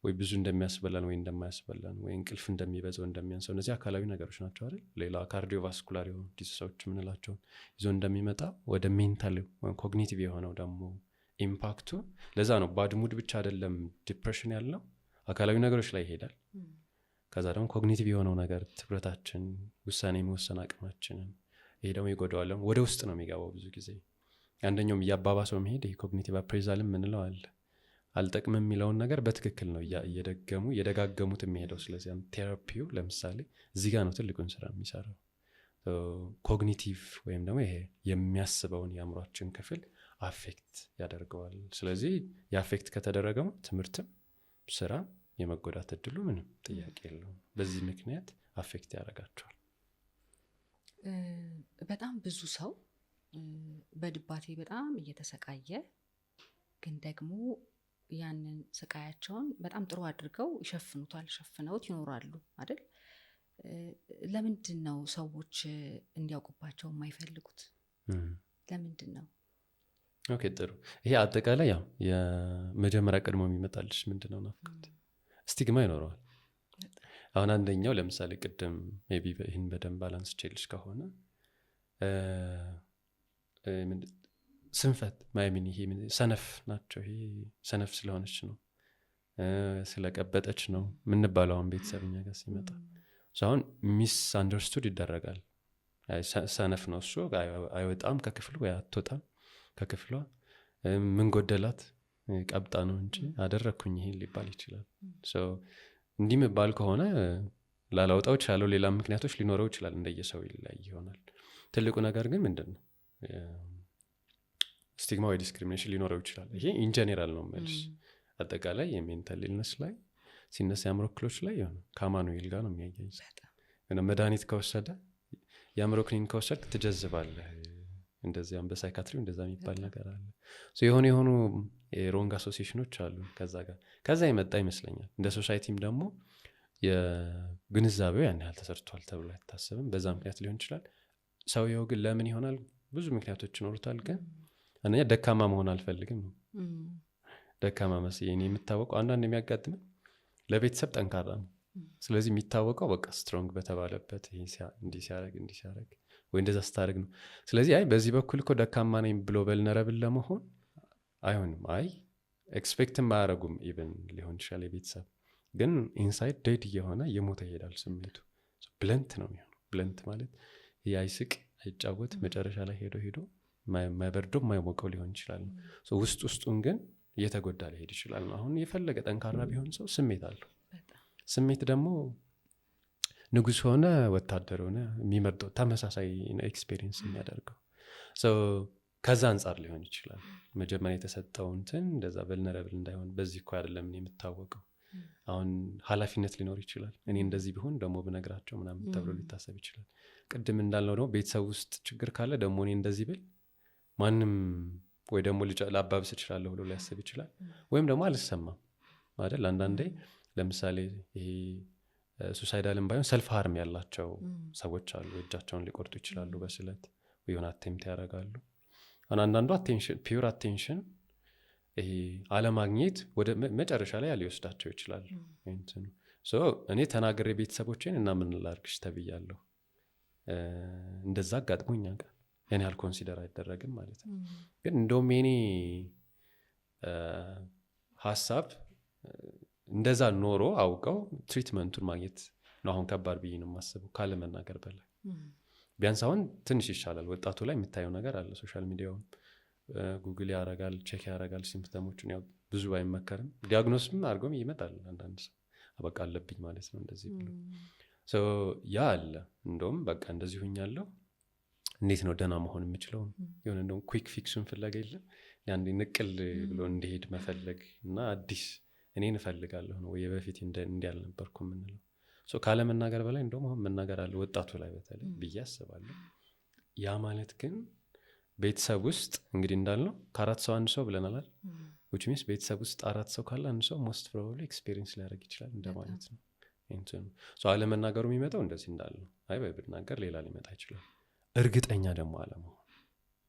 ወይ ብዙ እንደሚያስበላን ወይ እንደማያስበላን ወይ እንቅልፍ እንደሚበዛው እንደሚያንሰው፣ እነዚህ አካላዊ ነገሮች ናቸው አይደል? ሌላ ካርዲዮቫስኩላር የሆኑ ዲዚሶች የምንላቸውን ይዞ እንደሚመጣ ወደ ሜንታል ወይም ኮግኒቲቭ የሆነው ደግሞ ኢምፓክቱ። ለዛ ነው ባድ ሙድ ብቻ አይደለም ዲፕሬሽን ያለው፣ አካላዊ ነገሮች ላይ ይሄዳል። ከዛ ደግሞ ኮግኒቲቭ የሆነው ነገር ትኩረታችን፣ ውሳኔ የመወሰን አቅማችንን፣ ይሄ ደግሞ ይጎዳዋል። ወደ ውስጥ ነው የሚገባው ብዙ ጊዜ። አንደኛውም እያባባሰው መሄድ ይሄ ኮግኒቲቭ አፕሬዛልም ምንለው አለ። አልጠቅም የሚለውን ነገር በትክክል ነው እየደጋገሙት የሚሄደው። ስለዚህ ቴራፒው ለምሳሌ እዚህ ጋር ነው ትልቁን ስራ የሚሰራው። ኮግኒቲቭ ወይም ደግሞ ይሄ የሚያስበውን የአእምሯችን ክፍል አፌክት ያደርገዋል። ስለዚህ የአፌክት ከተደረገው ትምህርትም ስራ የመጎዳት እድሉ ምንም ጥያቄ የለውም። በዚህ ምክንያት አፌክት ያደርጋቸዋል። በጣም ብዙ ሰው በድባቴ በጣም እየተሰቃየ ግን ደግሞ ያንን ስቃያቸውን በጣም ጥሩ አድርገው ይሸፍኑታል፣ ሸፍነውት ይኖራሉ አይደል? ለምንድን ነው ሰዎች እንዲያውቁባቸው የማይፈልጉት? ለምንድን ነው? ኦኬ ጥሩ። ይሄ አጠቃላይ ያው የመጀመሪያ ቀድሞ የሚመጣልሽ ምንድን ነው? ናፍቆት፣ ስቲግማ ይኖረዋል። አሁን አንደኛው ለምሳሌ ቅድም ሜቢ ይህን በደንብ ባላንስ ቼልሽ ከሆነ ስንፈት ማይሚን ይሄ ሰነፍ ናቸው። ይሄ ሰነፍ ስለሆነች ነው፣ ስለቀበጠች ነው የምንባለው። አሁን ቤተሰብኛ ጋር ሲመጣ አሁን ሚስ አንደርስቱድ ይደረጋል። ሰነፍ ነው እሱ፣ አይወጣም ከክፍሉ ወይ አትወጣም ከክፍሏ፣ ምን ጎደላት፣ ቀብጣ ነው እንጂ አደረግኩኝ ይሄን ሊባል ይችላል። እንዲህ ምባል ከሆነ ላላውጣው ይችላለሁ። ሌላ ምክንያቶች ሊኖረው ይችላል፣ እንደየሰው ይለያይ ይሆናል። ትልቁ ነገር ግን ምንድን ነው ስቲግማ ወይ ዲስክሪሚኔሽን ሊኖረው ይችላል። ይሄ ኢንጀኔራል ነው መልስ። አጠቃላይ የሜንታል ኢልነስ ላይ ሲነሳ የአእምሮ እክሎች ላይ ሆነ ከአማኑኤል ጋር ነው የሚያያይዝ። መድኃኒት ከወሰደ የአእምሮ ክኒን ከወሰድ ትጀዝባለህ። እንደዚያም በሳይካትሪ እንደዛ የሚባል ነገር አለ። የሆኑ የሮንግ አሶሲሽኖች አሉ ከዛ የመጣ ይመስለኛል። እንደ ሶሳይቲም ደግሞ የግንዛቤው ያን ያህል ተሰርቷል ተብሎ አይታሰብም። በዛ ምክንያት ሊሆን ይችላል። ሰውየው ግን ለምን ይሆናል? ብዙ ምክንያቶች ይኖሩታል። ግን አንደኛ ደካማ መሆን አልፈልግም ነው። ደካማ መስዬ እኔ የምታወቀው አንዳንድ የሚያጋጥመን ለቤተሰብ ጠንካራ ነው። ስለዚህ የሚታወቀው በቃ ስትሮንግ በተባለበት እንዲህ ሲያደርግ ወይ እንደዛ ስታደርግ ነው። ስለዚህ አይ በዚህ በኩል እኮ ደካማ ነኝ ብሎ በልነረብል ለመሆን አይሆንም። አይ ኤክስፔክትም አያደርጉም ኢቨን ሊሆን ይችላል። የቤተሰብ ግን ኢንሳይድ ዴድ እየሆነ የሞተ ይሄዳል ስሜቱ። ብለንት ነው የሚሆነው። ብለንት ማለት አይስቅ አይጫወት፣ መጨረሻ ላይ ሄዶ ማይበርዶ ማይሞቀው ሊሆን ይችላል። ውስጡን ግን እየተጎዳ ሊሄድ ይችላል። አሁን የፈለገ ጠንካራ ቢሆን ሰው ስሜት አለው። ስሜት ደግሞ ንጉስ ሆነ ወታደር ሆነ የሚመርጠው ተመሳሳይ ኤክስፔሪንስ የሚያደርገው ከዛ አንጻር ሊሆን ይችላል። መጀመሪያ የተሰጠው እንትን እንደዛ ቨልነረብል እንዳይሆን በዚህ እኮ አይደለም እኔ የምታወቀው። አሁን ኃላፊነት ሊኖር ይችላል። እኔ እንደዚህ ቢሆን ደግሞ ብነግራቸው ምናምን ተብሎ ሊታሰብ ይችላል። ቅድም እንዳልነው ደግሞ ቤተሰብ ውስጥ ችግር ካለ ደግሞ እኔ እንደዚህ ብል ማንም ወይ ደግሞ ላባብስ እችላለሁ ብሎ ሊያስብ ይችላል። ወይም ደግሞ አልሰማም አይደል? አንዳንዴ ለምሳሌ ይሄ ሱሳይዳልም ባይሆን ሰልፍ ሃርም ያላቸው ሰዎች አሉ። እጃቸውን ሊቆርጡ ይችላሉ በስለት ወይሆን አቴምፕት ያደርጋሉ። አንዳንዱ አቴንሽን ፒውር አቴንሽን ይሄ አለማግኘት ወደ መጨረሻ ላይ ሊወስዳቸው ይችላል። እኔ ተናግሬ ቤተሰቦቼን እና ምን ላድርግሽ ተብያለሁ። እንደዛ አጋጥሞኛ ጋር ያን ያህል ኮንሲደር አይደረግም ማለት ነው። ግን እንደውም የኔ ሀሳብ እንደዛ ኖሮ አውቀው ትሪትመንቱን ማግኘት ነው አሁን ከባድ ብዬ ነው የማስበው ካለመናገር በላይ። ቢያንስ አሁን ትንሽ ይሻላል። ወጣቱ ላይ የምታየው ነገር አለ። ሶሻል ሚዲያውን ጉግል ያረጋል፣ ቼክ ያረጋል ሲምፕተሞችን። ያው ብዙ አይመከርም። ዲያግኖስም አድርገውም ይመጣል አንዳንድ ሰው በቃ አለብኝ ማለት ነው እንደዚህ ብሎ ያ አለ። እንደውም በቃ እንደዚህ ሁኛለሁ እንዴት ነው ደህና መሆን የምችለው? የሆነ እንደውም ኩዊክ ፊክሱን ፍለጋ የለም ያንዴ ንቅል ብሎ እንዲሄድ መፈለግ እና አዲስ እኔን እፈልጋለሁ ነው ወይ በፊት እንዲህ አልነበርኩ የምንለው። ካለመናገር በላይ እንደውም አሁን መናገር አለ ወጣቱ ላይ በተለይ ብዬ አስባለሁ። ያ ማለት ግን ቤተሰብ ውስጥ እንግዲህ እንዳልነው ከ4 ሰው 1 ሰው ብለናል። which means ቤተሰብ ውስጥ 4 ሰው ካለ 1 ሰው most probably experience ሊያደርግ ይችላል እንደማለት ነው። አለመናገሩ የሚመጣው እንደዚህ እንዳልነው አይ ብናገር ሌላ ሊመጣ ይችላል። እርግጠኛ ደግሞ አለመሆን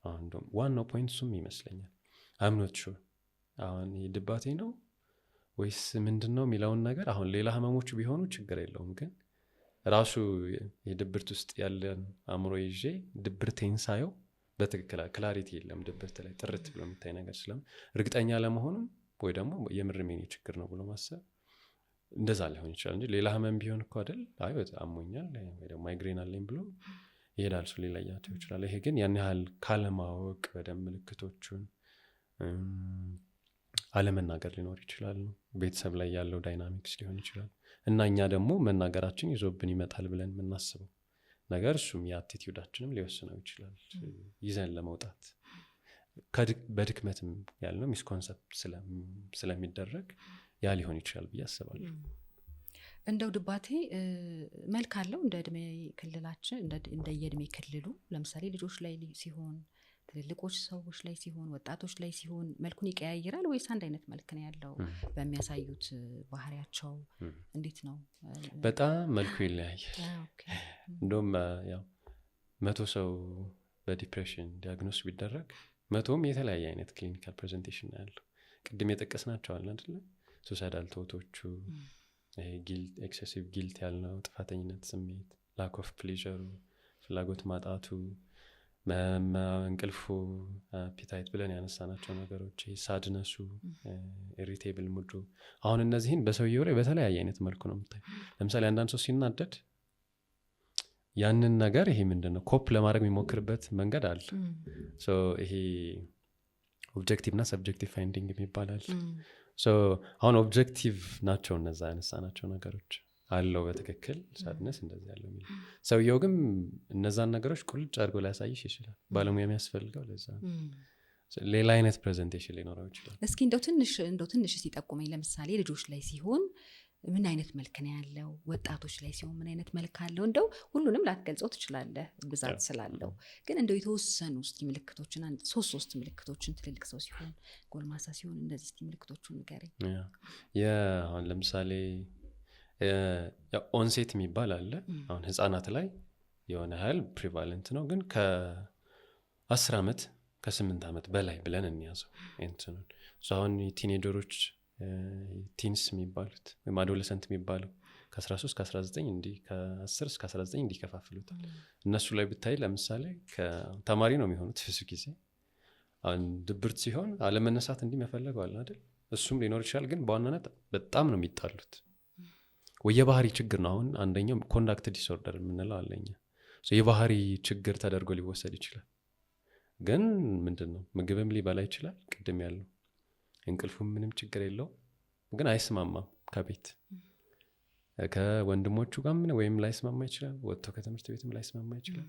አሁን ደግሞ ዋናው ፖይንት እሱም ይመስለኛል። I'm not sure አሁን ድባቴ ነው ወይስ ምንድነው የሚለውን ነገር አሁን ሌላ ህመሞቹ ቢሆኑ ችግር የለውም። ግን ራሱ የድብርት ውስጥ ያለን አእምሮ ይዤ ድብርቴን ሳየው በትክክል ክላሪቲ የለም። ድብርት ላይ ጥርት ብሎ የሚታይ ነገር ስለም እርግጠኛ ለመሆኑም ወይ ደግሞ የምርሜኔ ችግር ነው ብሎ ማሰብ እንደዛ ሊሆን ይችላል እንጂ ሌላ ህመም ቢሆን እኮ አይደል አይ በጣም አሞኛል ወይ ደግሞ ማይግሬን አለኝ ብሎ ይሄዳል ሰው ሊለያቸው ይችላል። ይሄ ግን ያን ያህል ካለማወቅ በደንብ ምልክቶቹን አለመናገር ሊኖር ይችላል። ቤተሰብ ላይ ያለው ዳይናሚክስ ሊሆን ይችላል እና እኛ ደግሞ መናገራችን ይዞብን ይመጣል ብለን የምናስበው ነገር እሱም የአቲቲዩዳችንም ሊወስነው ይችላል። ይዘን ለመውጣት በድክመትም ያልነው ሚስኮንሰፕት ስለሚደረግ ያ ሊሆን ይችላል ብዬ አስባለሁ። እንደው ድባቴ መልክ አለው እንደ እድሜ ክልላችን እንደ የእድሜ ክልሉ ለምሳሌ ልጆች ላይ ሲሆን፣ ትልልቆች ሰዎች ላይ ሲሆን፣ ወጣቶች ላይ ሲሆን መልኩን ይቀያይራል ወይስ አንድ አይነት መልክ ነው ያለው? በሚያሳዩት ባህሪያቸው እንዴት ነው? በጣም መልኩ ይለያያል። እንደውም ያው 100 ሰው በዲፕሬሽን ዲያግኖስ ቢደረግ 100ም የተለያየ አይነት ክሊኒካል ፕሬዘንቴሽን ነው ያለው። ቅድም የጠቀስናቸው አለ አይደል? ሱሳይዳል ቶቶቹ ጊልት ኤክሴሲቭ ጊልት ያልነው ጥፋተኝነት ስሜት፣ ላክ ኦፍ ፕሌዠሩ ፍላጎት ማጣቱ፣ እንቅልፉ፣ አፒታይት ብለን ያነሳናቸው ነገሮች፣ ሳድነሱ፣ ኢሪቴብል ሙዱ። አሁን እነዚህን በሰውየው ላይ በተለያየ አይነት መልኩ ነው የምታየው። ለምሳሌ አንዳንድ ሰው ሲናደድ ያንን ነገር ይሄ ምንድነው ኮፕ ለማድረግ የሚሞክርበት መንገድ አለ። ይሄ ኦብጀክቲቭ እና ሰብጀክቲቭ ፋይንዲንግ ይባላል። አሁን ኦብጀክቲቭ ናቸው እነዛ ያነሳናቸው ነገሮች አለው በትክክል ሳድነስ እንደዚህ ያለው የሚል ሰውየው ግን እነዛን ነገሮች ቁልጭ አድርጎ ሊያሳይሽ ይችላል። ባለሙያ የሚያስፈልገው ለዛ ሌላ አይነት ፕሬዘንቴሽን ሊኖረው ይችላል። እስኪ እንደው ትንሽ ሲጠቁመኝ ለምሳሌ ልጆች ላይ ሲሆን ምን አይነት መልክ ነው ያለው? ወጣቶች ላይ ሲሆን ምን አይነት መልክ አለው? እንደው ሁሉንም ላትገልጸው ትችላለህ ብዛት ስላለው፣ ግን እንደው የተወሰኑ እስቲ ምልክቶችን ሶስት ምልክቶችን ትልልቅ ሰው ሲሆን ጎልማሳ ሲሆን እንደዚህ እስቲ ምልክቶቹን ንገረኝ። አሁን ለምሳሌ ኦንሴት የሚባል አለ። አሁን ህፃናት ላይ የሆነ ያህል ፕሪቫለንት ነው፣ ግን ከ10 ዓመት ከ8 ዓመት በላይ ብለን እንያዘው እንትኑን። አሁን ቲኔጀሮች ቲንስ የሚባሉት ወይም አዶለሰንት የሚባለው ከ13 ከ19 እንዲህ ከ10 እስከ 19 እንዲከፋፍሉታል። እነሱ ላይ ብታይ ለምሳሌ ተማሪ ነው የሚሆኑት ብዙ ጊዜ። ድብርት ሲሆን አለመነሳት እንዲህ መፈለገዋል አይደል? እሱም ሊኖር ይችላል፣ ግን በዋናነት በጣም ነው የሚጣሉት። ወይ የባህሪ ችግር ነው። አሁን አንደኛው ኮንዳክት ዲስኦርደር የምንለው አለኛ። የባህሪ ችግር ተደርጎ ሊወሰድ ይችላል፣ ግን ምንድነው ምግብም ሊበላ ይችላል፣ ቅድም ያለው እንቅልፉም ምንም ችግር የለው፣ ግን አይስማማም ከቤት ከወንድሞቹ ጋር ወይም ላይስማማ ይችላል፣ ወጥቶ ከትምህርት ቤትም ላይስማማ ይችላል።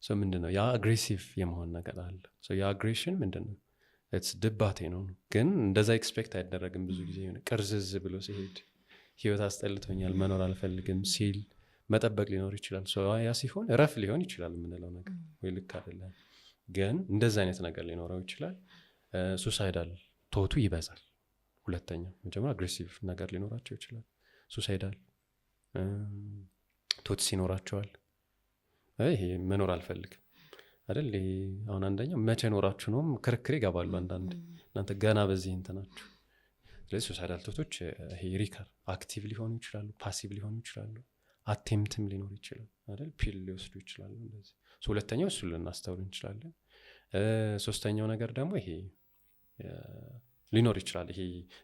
ምንድነው ያ አግሬሲቭ የመሆን ነገር አለ። ያ አግሬሽን ምንድነው? ድባቴ ነው፣ ግን እንደዛ ኤክስፔክት አይደረግም። ብዙ ጊዜ ቅርዝዝ ብሎ ሲሄድ ህይወት አስጠልቶኛል መኖር አልፈልግም ሲል መጠበቅ ሊኖር ይችላል። ያ ሲሆን ረፍ ሊሆን ይችላል የምንለው ነገር ወይ ልክ አይደለም፣ ግን እንደዛ አይነት ነገር ሊኖረው ይችላል። ሱሳይዳል ቶቱ ይበዛል። ሁለተኛው መጀመሪያ አግሬሲቭ ነገር ሊኖራቸው ይችላል። ሱሳይዳል ቶትስ ይኖራቸዋል። ይሄ መኖር አልፈልግም አይደል? አሁን አንደኛው መቼ ኖራችሁ ነው ክርክር ይገባሉ አንዳንድ። እናንተ ገና በዚህ እንትናችሁ። ስለዚህ ሱሳይዳል ቶቶች ይሄ ሪከር አክቲቭ ሊሆኑ ይችላሉ፣ ፓሲቭ ሊሆኑ ይችላሉ፣ አቴምፕትም ሊኖር ይችላል አይደል? ፒል ሊወስዱ ይችላሉ እንደዚህ። ሁለተኛው እሱ ልናስተውል እንችላለን። ሶስተኛው ነገር ደግሞ ይሄ ሊኖር ይችላል። ይሄ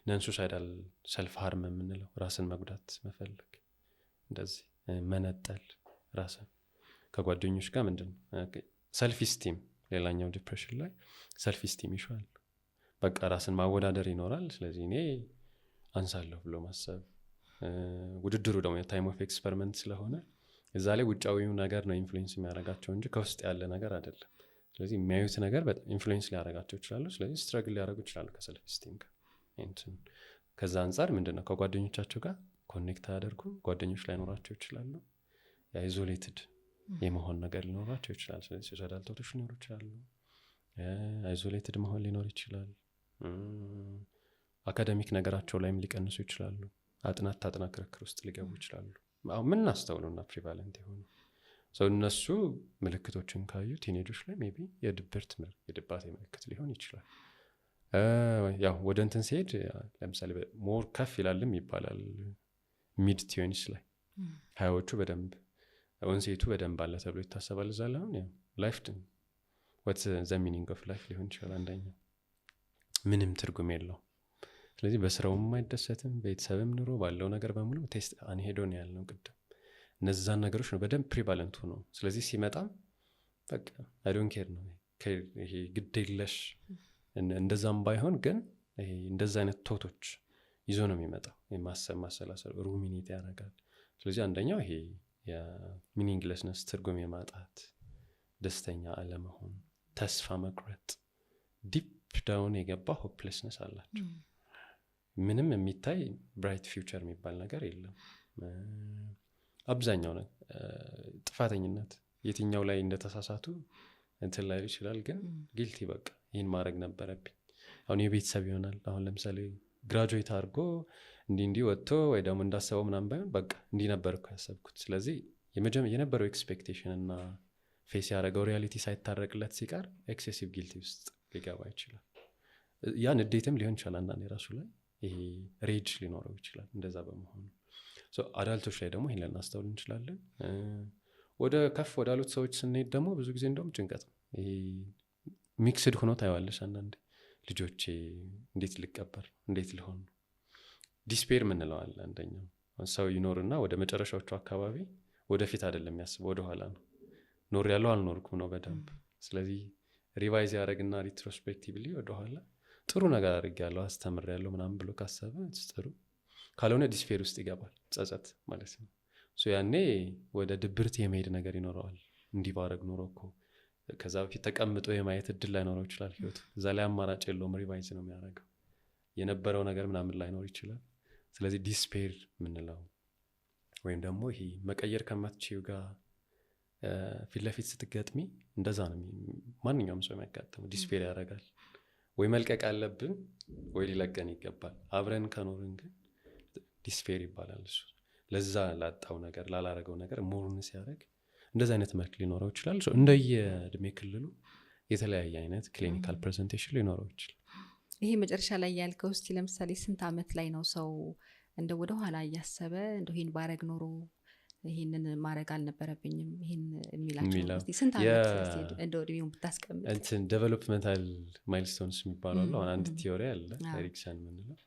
ነን ሱሳይዳል ሰልፍ ሃርም የምንለው ራስን መጉዳት መፈለግ፣ እንደዚህ መነጠል ራስን ከጓደኞች ጋር ምንድን ሰልፍ ስቲም። ሌላኛው ዲፕሬሽን ላይ ሰልፍ ስቲም ይሻል። በቃ ራስን ማወዳደር ይኖራል። ስለዚህ እኔ አንሳለሁ ብሎ ማሰብ። ውድድሩ ደግሞ ታይም ኦፍ ኤክስፐሪመንት ስለሆነ እዛ ላይ ውጫዊው ነገር ነው ኢንፍሉዌንስ የሚያደርጋቸው እንጂ ከውስጥ ያለ ነገር አይደለም። ስለዚህ የሚያዩት ነገር ኢንፍሉዌንስ ሊያደርጋቸው ይችላሉ። ስለዚህ ስትረግል ሊያደርጉ ይችላሉ ከሰልፍ ስቲም ጋር። ከዛ አንጻር ምንድነው ከጓደኞቻቸው ጋር ኮኔክት አያደርጉም። ጓደኞች ላይኖራቸው ይችላሉ። አይዞሌትድ የመሆን ነገር ሊኖራቸው ይችላል። ስለዚህ ሱሳይዳል ቶቶች ሊኖሩ ይችላሉ። አይዞሌትድ መሆን ሊኖር ይችላል። አካዳሚክ ነገራቸው ላይም ሊቀንሱ ይችላሉ። አጥናት ክርክር ውስጥ ሊገቡ ይችላሉ። አሁን ምን እናስተውለውና ፕሪቫለንት የሆኑ እነሱ ምልክቶችን ካዩ ቲኔጆች ላይ ሜይ ቢ የድባቴ ምልክት ሊሆን ይችላል። ያው ወደ እንትን ሲሄድ ለምሳሌ ሞር ከፍ ይላልም ይባላል። ሚድ ቲዮኒስ ላይ ሀያዎቹ በደንብ ወንሴቱ በደንብ አለ ተብሎ ይታሰባል። እዛ ላይ አሁን ላይፍ ወት ዘ ሚኒንግ ኦፍ ላይፍ ሊሆን ይችላል። አንደኛው ምንም ትርጉም የለው። ስለዚህ በስራውም አይደሰትም፣ ቤተሰብም ኑሮ ባለው ነገር በሙሉ ቴስት አንሄዶ ነው ያልነው ቅድም። እነዛን ነገሮች ነው በደንብ ፕሪቫለንቱ ነው። ስለዚህ ሲመጣም በቃ አይ ዶንት ኬር ነው። ይሄ ግድ የለሽ እንደዛም ባይሆን ግን ይሄ እንደዛ አይነት ቶቶች ይዞ ነው የሚመጣው። የማሰብ ማሰላሰል ሩሚኔት ያደርጋል። ስለዚህ አንደኛው ይሄ የሚኒንግለስነስ ትርጉም የማጣት፣ ደስተኛ አለመሆን፣ ተስፋ መቁረጥ፣ ዲፕ ዳውን የገባ ሆፕለስነስ አላቸው። ምንም የሚታይ ብራይት ፊውቸር የሚባል ነገር የለም። አብዛኛው ነው ጥፋተኝነት የትኛው ላይ እንደተሳሳቱ እንትን ላይ ይችላል፣ ግን ጊልቲ በቃ ይህን ማድረግ ነበረብኝ። አሁን የቤተሰብ ይሆናል። አሁን ለምሳሌ ግራጁዌት አድርጎ እንዲህ ወጥቶ ወይ ደግሞ እንዳሰበው ምናምን ባይሆን በቃ እንዲህ ነበር እኮ ያሰብኩት። ስለዚህ የነበረው ኤክስፔክቴሽን እና ፌስ ያደረገው ሪያሊቲ ሳይታረቅለት ሲቀር ኤክሴሲቭ ጊልቲ ውስጥ ሊገባ ይችላል። ያ ንዴትም ሊሆን ይችላል። አንዳንድ የራሱ ላይ ይሄ ሬጅ ሊኖረው ይችላል። እንደዛ በመሆኑ አዳልቶች ላይ ደግሞ ይሄን ልናስተውል እንችላለን። ወደ ከፍ ወዳሉት ሰዎች ስንሄድ ደግሞ ብዙ ጊዜ እንደውም ጭንቀት ነው። ይሄ ሚክስድ ሆኖ ታይዋለሽ። አንዳንዴ ልጆቼ እንዴት ልቀበር፣ እንዴት ልሆን፣ ዲስፔር ምንለዋል። አንደኛው ሰው ይኖርና ወደ መጨረሻዎቹ አካባቢ ወደፊት አይደለም የሚያስበው ወደኋላ ነው። ኖር ያለው አልኖርኩም ነው በደንብ። ስለዚህ ሪቫይዝ ያደረግና ሪትሮስፔክቲቭሊ ወደኋላ ጥሩ ነገር አድርጌያለሁ አስተምሬያለሁ ምናምን ብሎ ካሰበ ጥሩ፣ ካልሆነ ዲስፔር ውስጥ ይገባል፣ ጸጸት ማለት ነው። ያኔ ወደ ድብርት የመሄድ ነገር ይኖረዋል። እንዲህ ባረግ ኖሮ እኮ ከዛ በፊት ተቀምጦ የማየት እድል ላይኖረው ይችላል ህይወቱ። እዛ ላይ አማራጭ የለውም፣ ሪቫይዝ ነው የሚያደርገው። የነበረው ነገር ምናምን ላይኖር ይችላል። ስለዚህ ዲስፔር የምንለው ወይም ደግሞ ይሄ መቀየር ከማትችይው ጋር ፊት ለፊት ስትገጥሚ እንደዛ ነው ማንኛውም ሰው የሚያጋጥመው። ዲስፔር ያደርጋል። ወይ መልቀቅ አለብን ወይ ሊለቀን ይገባል። አብረን ከኖርን ግን ዲስፔር ይባላል። እሱ ለዛ ላጣው ነገር ላላረገው ነገር ሞርን ሲያደርግ እንደዚህ አይነት መልክ ሊኖረው ይችላል። እንደየእድሜ ክልሉ የተለያየ አይነት ክሊኒካል ፕሬዘንቴሽን ሊኖረው ይችላል። ይሄ መጨረሻ ላይ ያልከው እስቲ ለምሳሌ ስንት ዓመት ላይ ነው ሰው እንደ ወደ ኋላ እያሰበ እንደው ይሄን ባረግ ኖሮ ይሄንን ማድረግ አልነበረብኝም ይሄን የሚላቸው እስቲ ስንት ዓመት እንደው እድሜውን ብታስቀምጥ? እንትን ዴቨሎፕመንታል ማይልስቶንስ የሚባለው አለ። አንድ ቲዮሪ አለ ኤሪክሰን የምንለው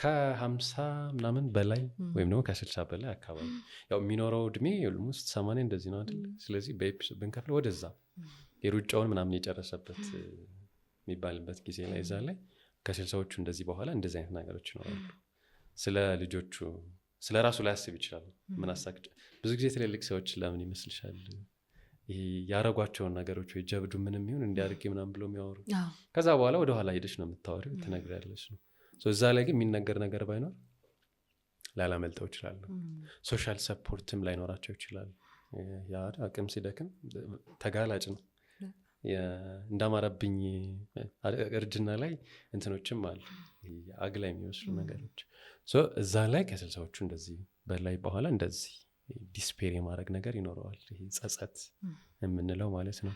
ከ50 ምናምን በላይ ወይም ደግሞ ከ60 በላይ አካባቢ ያው የሚኖረው እድሜ ኦልሞስት 80 እንደዚህ ነው አይደል? ስለዚህ በኤፒሶድ ብንከፍለው ወደዛ የሩጫውን ምናምን የጨረሰበት የሚባልበት ጊዜ ላይ እዛ ላይ ከ60ዎቹ እንደዚህ በኋላ እንደዚህ አይነት ነገሮች ይኖራሉ። ስለ ልጆቹ ስለ ራሱ ላይ ያስብ ይችላል። ምን አሳክ ብዙ ጊዜ ትልልቅ ሰዎች ለምን ይመስልሻል ይሄ ያረጓቸውን ነገሮች ወይ ጀብዱ ምንም ይሁን እንዲያርግ ምናምን ብሎ የሚያወሩ ከዛ በኋላ ወደ ኋላ ሄደሽ ነው የምታወሪው ትነግሪያለሽ ነው። እዛ ላይ ግን የሚነገር ነገር ባይኖር ላላመልጠው ይችላሉ። ሶሻል ሰፖርትም ላይኖራቸው ይችላል። ያ አቅም ሲደክም ተጋላጭ ነው። እንዳማረብኝ እርጅና ላይ እንትኖችም አሉ አግላይ የሚመስሉ ነገሮች። እዛ ላይ ከ60ዎቹ እንደዚህ በላይ በኋላ እንደዚህ ዲስፔር የማድረግ ነገር ይኖረዋል። ይሄ ጸጸት የምንለው ማለት ነው።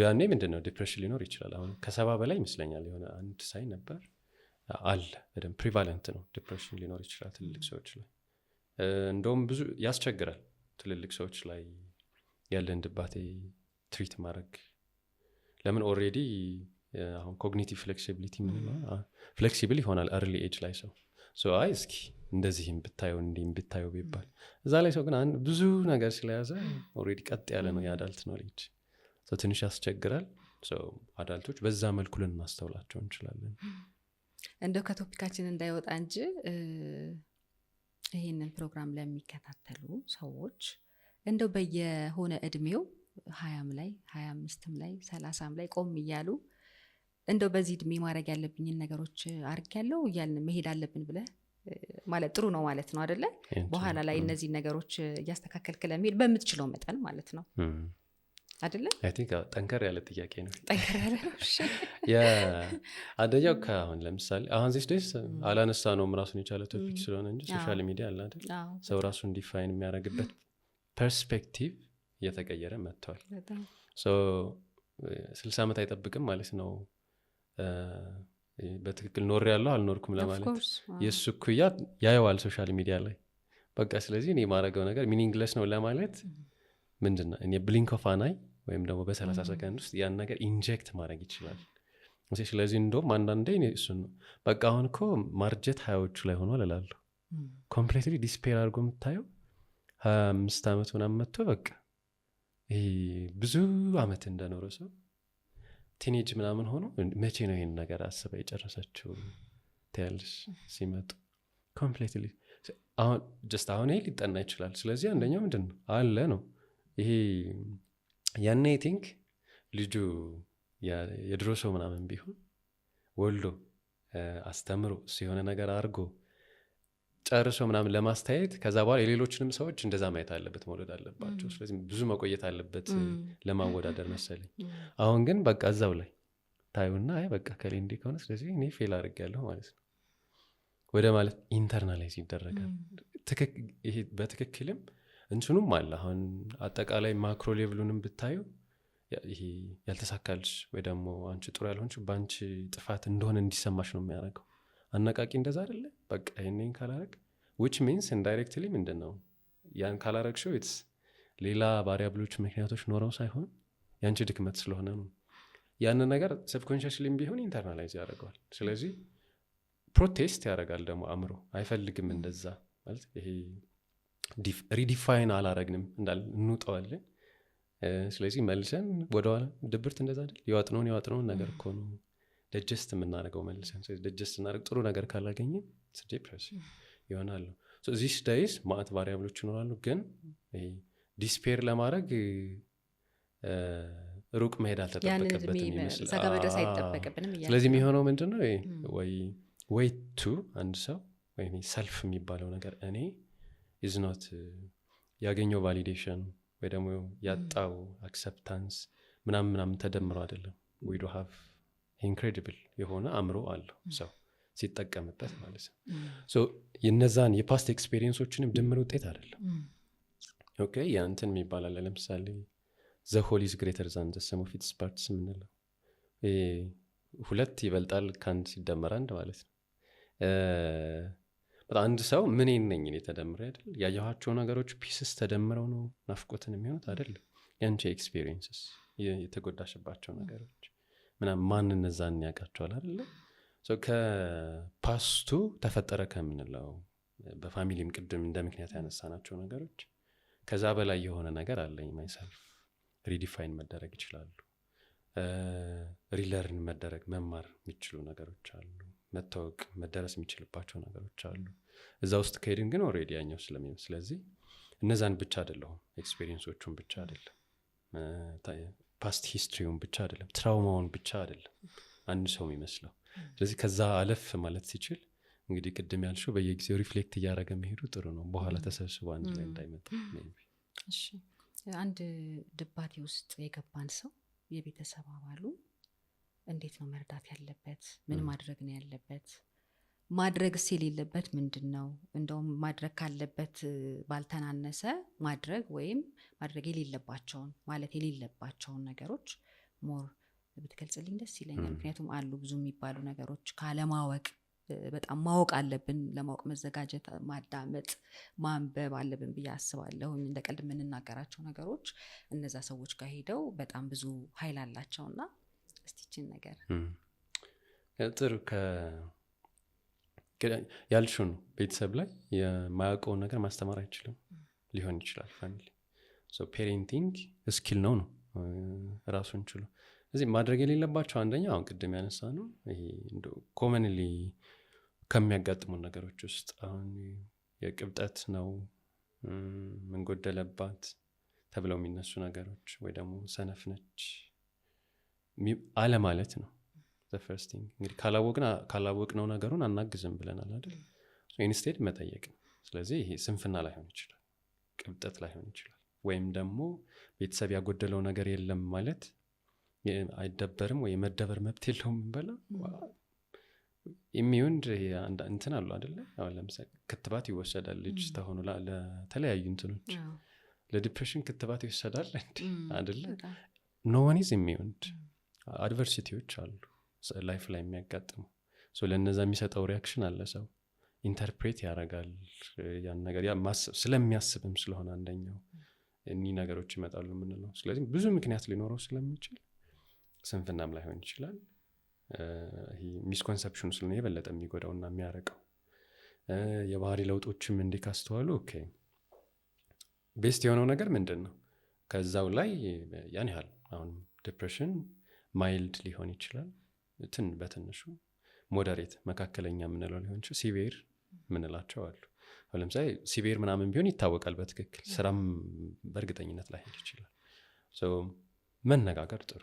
ያኔ ምንድነው ዲፕሬሽን ሊኖር ይችላል። አሁን ከ70 በላይ ይመስለኛል የሆነ አንድ ሳይ ነበር አለ በደንብ ፕሪቫለንት ነው ዲፕሬሽን ሊኖር ይችላል ትልልቅ ሰዎች ላይ። እንደውም ብዙ ያስቸግራል ትልልቅ ሰዎች ላይ ያለን ድባቴ ትሪት ማድረግ። ለምን ኦልሬዲ አሁን ኮግኒቲቭ ፍሌክሲቢሊቲ ምንለው ፍሌክሲብል ይሆናል አርሊ ኤጅ ላይ ሰው አይ እስኪ እንደዚህም ብታየው እንዲህም ብታየው ቢባል እዛ ላይ ሰው ግን ብዙ ነገር ስለያዘ ኦልሬዲ ቀጥ ያለ ነው የአዳልት ኖሌጅ ትንሽ ያስቸግራል። አዳልቶች በዛ መልኩ ልናስተውላቸው እንችላለን። እንደው ከቶፒካችን እንዳይወጣ እንጂ ይህንን ፕሮግራም ለሚከታተሉ ሰዎች እንደው በየሆነ እድሜው 20ም ላይ 25ም ላይ 30ም ላይ ቆም እያሉ እንደው በዚህ እድሜ ማድረግ ያለብኝን ነገሮች አድርጌያለሁ እያልን መሄድ አለብን ብለህ ማለት ጥሩ ነው ማለት ነው አይደለ? በኋላ ላይ እነዚህ ነገሮች እያስተካከልክ ለመሄድ በምትችለው መጠን ማለት ነው አይደለ? አይ ቲንክ ጠንከር ያለ ጥያቄ ነው። ጠንከር ያለ አንደኛው ከአሁን ለምሳሌ አሁን ዚስ ዴይስ አላነሳ ነው ራሱን የቻለ ቶፒክ ስለሆነ እንጂ ሶሻል ሚዲያ አለ አይደል? ሰው ራሱን ዲፋይን የሚያደርግበት ፐርስፔክቲቭ እየተቀየረ መጥቷል። 60 ዓመት አይጠብቅም ማለት ነው በትክክል ኖር ያለው አልኖርኩም ለማለት። የእሱ እኩያ ያየዋል ሶሻል ሚዲያ ላይ በቃ ስለዚህ እኔ የማደርገው ነገር ሚኒንግለስ ነው ለማለት ምንድነው እኔ ብሊንክ ኦፍ አን አይ ወይም ደግሞ በ30 ሰከንድ ውስጥ ያን ነገር ኢንጀክት ማድረግ ይችላል። ስለዚህ እንደውም አንዳንዴ እሱን ነው በቃ አሁን እኮ ማርጀት 20ዎቹ ላይ ሆኗል እላለሁ። ኮምፕሌትሊ ዲስፔር አድርጎ የምታየው 25 ዓመት ምናምን መጥቶ በቃ ይሄ ብዙ ዓመት እንደኖረ ሰው ቲኔጅ ምናምን ሆኖ መቼ ነው ይሄን ነገር አስበ የጨረሰችው ትያለሽ ሲመጡ ኮምፕሌትሊ አሁን ይሄ ሊጠና ይችላል። ስለዚህ አንደኛው ምንድን ነው አለ ነው ይሄ ያኔ ቲንክ ልጁ የድሮ ሰው ምናምን ቢሆን ወልዶ አስተምሮ ሲሆነ ነገር አድርጎ ጨርሶ ምናምን ለማስተያየት ከዛ በኋላ የሌሎችንም ሰዎች እንደዛ ማየት አለበት መውለድ አለባቸው። ስለዚህ ብዙ መቆየት አለበት ለማወዳደር መሰለኝ። አሁን ግን በቃ እዛው ላይ ታዩና አይ በቃ ከሌ እንዲህ ከሆነ ስለዚህ እኔ ፌል አድርጌያለሁ ማለት ነው ወደ ማለት ኢንተርናላይዝ ይደረጋል። ይሄ በትክክልም እንትኑም አለ። አሁን አጠቃላይ ማክሮ ሌቭሉንም ብታዩ ይሄ ያልተሳካልሽ ወይ ደግሞ አንቺ ጥሩ ያልሆንሽ በአንቺ ጥፋት እንደሆነ እንዲሰማሽ ነው የሚያደርገው። አነቃቂ እንደዛ አይደለ በቃ ይሄንን ካላረግ which means indirectly ምንድነው ያን ካላረግሽው it's ሌላ ቫሪያብሎች ምክንያቶች ኖረው ሳይሆን ያንቺ ድክመት ስለሆነ ነው። ያን ነገር ሰብኮንሺየስሊም ቢሆን ኢንተርናላይዝ ያደርገዋል። ስለዚህ ፕሮቴስት ያደርጋል ደግሞ አእምሮ አይፈልግም እንደዛ ማለት ይሄ ሪዲፋይን አላረግንም እንዳል እንውጣዋለን ስለዚህ መልሰን ወደኋላ ድብርት እንደዛ አይደል የዋጥነውን ነገር እኮ ነው ደጀስት የምናደርገው መልሰን። ደጀስት እናደርግ ጥሩ ነገር ካላገኘን ዲፕሬሽን ይሆናሉ። ዚስ ዳይስ ማዕት ቫሪያብሎች ይኖራሉ፣ ግን ዲስፔር ለማድረግ ሩቅ መሄድ አልተጠበቀበትም ይመስላል። ስለዚህ የሚሆነው ምንድነው ወይ ቱ አንድ ሰው ወይ ሰልፍ የሚባለው ነገር እኔ ኢዝ ኖት ያገኘው ቫሊዴሽን ወይ ደግሞ ያጣው አክሰፕታንስ ምናምን ተደምሮ አይደለም። ዊ ዱ ሃቭ ኢንክሬዲብል የሆነ አእምሮ አለው ሰው ሲጠቀምበት ማለት ነው። ሶ የነዛን የፓስት ኤክስፔሪየንሶችንም ድምር ውጤት አይደለም። ኦኬ ያንተን የሚባላል ለምሳሌ ዘ ሆል ኢዝ ግሬተር ዛን ዘ ሰም ኦፍ ኢትስ ፓርትስ የምንለው ሁለት ይበልጣል ከአንድ ሲደመር አንድ ማለት ነው። በጣም አንድ ሰው ምን ነኝ እኔ ተደምሬ አይደል ያየኋቸው ነገሮች ፒስስ ተደምረው ነው ናፍቆትን የሚሆኑት አይደል። ያንቺ ኤክስፔሪየንስስ የተጎዳሽባቸው ነገሮች ምናምን ማን እነዛን ያውቃቸዋል አይደል። ከፓስቱ ተፈጠረ ከምንለው በፋሚሊም ቅድም እንደ ምክንያት ያነሳናቸው ነገሮች ከዛ በላይ የሆነ ነገር አለኝ ማይሰልፍ ሪዲፋይን መደረግ ይችላሉ። ሪለርን መደረግ መማር የሚችሉ ነገሮች አሉ። መታወቅ መደረስ የሚችልባቸው ነገሮች አሉ። እዛ ውስጥ ከሄድን ግን ኦልሬዲ ያኛው ስለሚመስል ስለዚህ እነዛን ብቻ አይደለም ኤክስፔሪየንሶቹን ብቻ አይደለም ፓስት ሂስትሪውን ብቻ አይደለም ትራውማውን ብቻ አይደለም አንድ ሰው የሚመስለው። ስለዚህ ከዛ አለፍ ማለት ሲችል እንግዲህ ቅድም ያልሽው በየጊዜው ሪፍሌክት እያደረገ መሄዱ ጥሩ ነው። በኋላ ተሰብስቦ አንድ ላይ እንዳይመጣ። እሺ አንድ ድባቴ ውስጥ የገባን ሰው የቤተሰብ አባሉ እንዴት ነው መርዳት ያለበት? ምን ማድረግ ነው ያለበት? ማድረግስ የሌለበት ምንድን ነው? እንደውም ማድረግ ካለበት ባልተናነሰ ማድረግ ወይም ማድረግ የሌለባቸውን ማለት የሌለባቸውን ነገሮች ሞር ብትገልጽልኝ ደስ ይለኛል። ምክንያቱም አሉ ብዙ የሚባሉ ነገሮች ካለማወቅ በጣም ማወቅ አለብን። ለማወቅ መዘጋጀት፣ ማዳመጥ፣ ማንበብ አለብን ብዬ አስባለሁ። እንደ ቀልድ የምንናገራቸው ነገሮች እነዛ ሰዎች ጋር ሄደው በጣም ብዙ ኃይል አላቸውና እስቲችን ነገር ጥሩ ያልሽው ነው። ቤተሰብ ላይ የማያውቀውን ነገር ማስተማር አይችልም ሊሆን ይችላል ፋሚሊ። ሶ ፔሬንቲንግ ስኪል ነው ራሱን ችሎ። እዚህ ማድረግ የሌለባቸው አንደኛ አሁን ቅድም ያነሳ ነው ይሄ ኮመንሊ ከሚያጋጥሙን ነገሮች ውስጥ አሁን የቅብጠት ነው መንጎደለባት ተብለው የሚነሱ ነገሮች ወይ ደግሞ ሰነፍነች አለ ማለት ነው። ፈርስት ቲንግ እንግዲህ ካላወቅነው ነገሩን አናግዝም ብለናል አይደል። ኢንስቴድ መጠየቅ ነው። ስለዚህ ይሄ ስንፍና ላይሆን ይችላል፣ ቅብጠት ላይሆን ይችላል፣ ወይም ደግሞ ቤተሰብ ያጎደለው ነገር የለም ማለት አይደበርም ወይ መደበር መብት የለውም በላ የሚወንድ እንትን አሉ አይደለ። አሁን ለምሳሌ ክትባት ይወሰዳል ልጅ ተሆኑ ለተለያዩ እንትኖች ለዲፕሬሽን ክትባት ይወሰዳል አይደለ። ኖ ዋን ኢዝ የሚወንድ አድቨርሲቲዎች አሉ ላይፍ ላይ የሚያጋጥሙ። ለነዛ የሚሰጠው ሪያክሽን አለ። ሰው ኢንተርፕሬት ያደርጋል ያን ነገር ስለሚያስብም ስለሆነ አንደኛው እኒህ ነገሮች ይመጣሉ የምንለው። ስለዚህ ብዙ ምክንያት ሊኖረው ስለሚችል ስንፍናም ላይሆን ይችላል። ሚስኮንሰፕሽኑ ስለሆነ የበለጠ የሚጎዳውና የሚያረቀው የባህሪ ለውጦችም እንዲህ ካስተዋሉ ኦኬ ቤስት የሆነው ነገር ምንድን ነው? ከዛው ላይ ያን ያህል አሁን ዲፕሬሽን ማይልድ ሊሆን ይችላል፣ በትንሹ ሞዴሬት መካከለኛ የምንለው ሊሆን ይችላል፣ ሲቪር ምንላቸው አሉ። ለምሳሌ ሲቪር ምናምን ቢሆን ይታወቃል በትክክል ስራም በእርግጠኝነት ላይ ሄድ ይችላል። መነጋገር ጥሩ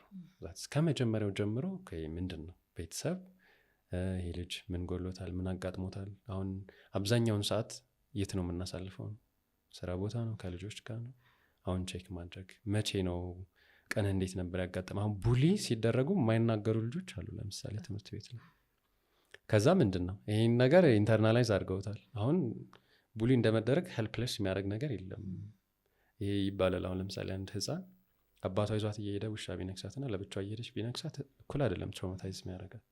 ከመጀመሪያው ጀምሮ ምንድን ነው ቤተሰብ ይሄ ልጅ ምን ጎሎታል፣ ምን አጋጥሞታል። አሁን አብዛኛውን ሰዓት የት ነው የምናሳልፈው? ስራ ቦታ ነው፣ ከልጆች ጋር ነው። አሁን ቼክ ማድረግ መቼ ነው ቀን እንዴት ነበር ያጋጠመ? አሁን ቡሊ ሲደረጉ የማይናገሩ ልጆች አሉ ለምሳሌ ትምህርት ቤት ነው። ከዛ ምንድን ነው ይህን ነገር ኢንተርናላይዝ አድርገውታል። አሁን ቡሊ እንደመደረግ ሄልፕለስ የሚያደርግ ነገር የለም ይሄ ይባላል። አሁን ለምሳሌ አንድ ህፃን አባቷ ይዟት እየሄደ ውሻ ቢነክሳትና ለብቻ እየሄደች ቢነክሳት እኩል አይደለም ትራውማታይዝ የሚያደርጋል።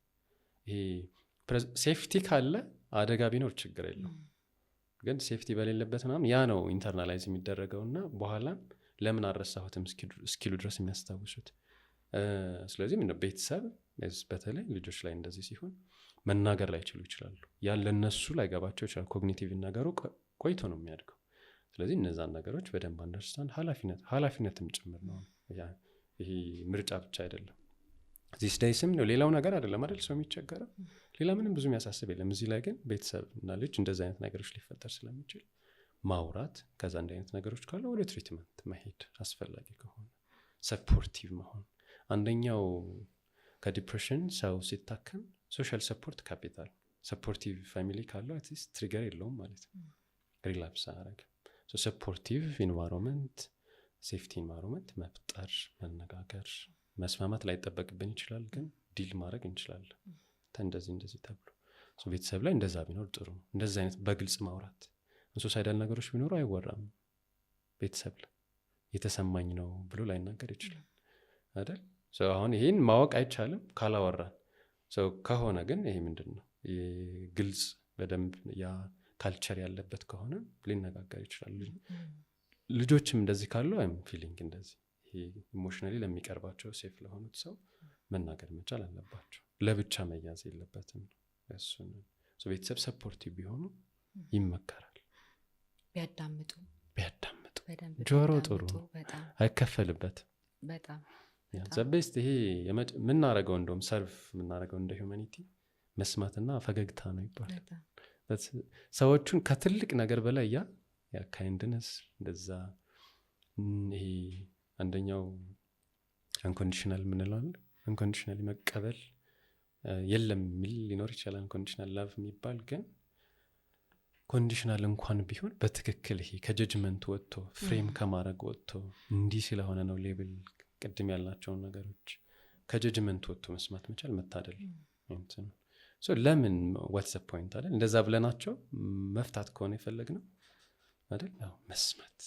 ይሄ ሴፍቲ ካለ አደጋ ቢኖር ችግር የለው፣ ግን ሴፍቲ በሌለበት ምናምን ያ ነው ኢንተርናላይዝ የሚደረገውና በኋላ ለምን አልረሳሁትም እስኪሉ ድረስ የሚያስታውሱት። ስለዚህ ቤተሰብ በተለይ ልጆች ላይ እንደዚህ ሲሆን መናገር ላይ ይችሉ ይችላሉ። ያን ለነሱ ላይ ገባቸው ይችላል። ኮግኒቲቭ ነገሩ ቆይቶ ነው የሚያድገው። ስለዚህ እነዛን ነገሮች በደንብ አንደርስታንድ ኃላፊነትም ጭምር ነው ይሄ ምርጫ ብቻ አይደለም። ዚስ ዴይስም ነው ሌላው ነገር አይደለም አይደል ሰው የሚቸገረው፣ ሌላ ምንም ብዙ የሚያሳስብ የለም። እዚህ ላይ ግን ቤተሰብ እና ልጅ እንደዚህ አይነት ነገሮች ሊፈጠር ስለሚችል ማውራት፣ ከዛ እንደ አይነት ነገሮች ካለ ወደ ትሪትመንት መሄድ አስፈላጊ ከሆነ ሰፖርቲቭ መሆን። አንደኛው ከዲፕሬሽን ሰው ሲታከም ሶሻል ሰፖርት ካፒታል፣ ሰፖርቲቭ ፋሚሊ ካለው አትሊስት ትሪገር የለውም ማለት ነው፣ ሪላፕስ አያደርግም። ሰፖርቲቭ ኢንቫይሮንመንት፣ ሴፍቲ ኢንቫይሮንመንት መፍጠር፣ መነጋገር፣ መስማማት ላይጠበቅብን ይችላል፣ ግን ዲል ማድረግ እንችላለን። እንደዚህ ተብሎ ቤተሰብ ላይ እንደዛ ቢኖር ጥሩ ነው። እንደዚህ አይነት በግልጽ ማውራት፣ ሱሳይዳል ነገሮች ቢኖሩ አይወራም ቤተሰብ ላይ። የተሰማኝ ነው ብሎ ላይናገር ይችላል አይደል? አሁን ይሄን ማወቅ አይቻልም ካላወራን። ከሆነ ግን ይሄ ምንድን ነው ግልጽ በደንብ ያ ካልቸር ያለበት ከሆነ ሊነጋገር ይችላል። ልጆችም እንደዚህ ካሉ አይም ፊሊንግ እንደዚህ ይሄ ኢሞሽናሊ ለሚቀርባቸው ሴፍ ለሆኑት ሰው መናገር መቻል አለባቸው። ለብቻ መያዝ የለበትም። እሱን ቤተሰብ ሰፖርቲቭ ቢሆኑ ይመከራል። ቢያዳምጡ ጆሮ ጥሩ አይከፈልበትም በጣም ዘቤስት። ይሄ የምናረገው እንደውም ሰርቭ የምናረገው እንደ ሂውማኒቲ መስማትና ፈገግታ ነው ይባላል። ሰዎቹን ከትልቅ ነገር በላይ ያ ካይንድነስ እንደዛ ይሄ አንደኛው አንኮንዲሽናል ምንለዋል፣ አንኮንዲሽናሊ መቀበል የለም የሚል ሊኖር ይችላል። አንኮንዲሽናል ላቭ የሚባል ግን ኮንዲሽናል እንኳን ቢሆን በትክክል ይሄ ከጀጅመንት ወጥቶ ፍሬም ከማድረግ ወጥቶ እንዲህ ስለሆነ ነው ሌብል ቅድም ያልናቸውን ነገሮች ከጀጅመንት ወጥቶ መስማት መቻል መታደል ነው። ለምን ዋትስ ፖይንት አይደል? እንደዛ ብለናቸው መፍታት ከሆነ የፈለግነው አይደል? መስማት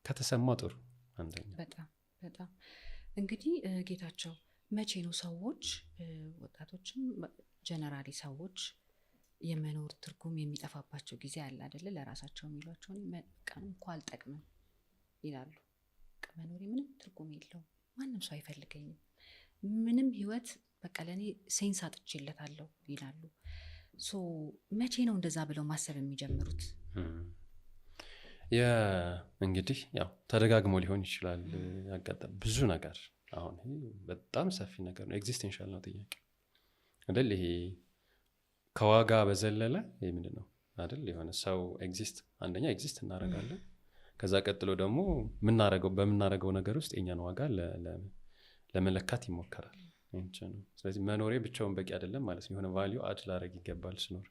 ከተሰማ ጥሩ። አንደኛ በጣም እንግዲህ ጌታቸው መቼ ነው ሰዎች ወጣቶችም ጀነራሊ ሰዎች የመኖር ትርጉም የሚጠፋባቸው ጊዜ አለ አይደለ? ለራሳቸው የሚሏቸው ቀን እንኳ አልጠቅምም ይላሉ። መኖሬ ምንም ትርጉም የለውም፣ ማንም ሰው አይፈልገኝም፣ ምንም ህይወት በቃ ለእኔ ሴንስ አጥቼለታለሁ ይላሉ። መቼ ነው እንደዛ ብለው ማሰብ የሚጀምሩት? እንግዲህ ያው ተደጋግሞ ሊሆን ይችላል ያጋጠም ብዙ ነገር። አሁን ይሄ በጣም ሰፊ ነገር ነው፣ ኤግዚስቴንሻል ነው ጥያቄ አይደል? ይሄ ከዋጋ በዘለለ ይሄ ምንድን ነው አይደል? የሆነ ሰው አንደኛ ኤግዚስት እናደርጋለን፣ ከዛ ቀጥሎ ደግሞ በምናረገው ነገር ውስጥ የኛን ዋጋ ለመለካት ይሞከራል። ስለዚህ መኖሬ ብቻውን በቂ አይደለም ማለት ነው፣ የሆነ ቫሊዩ አድ ላረግ ይገባል ስኖር።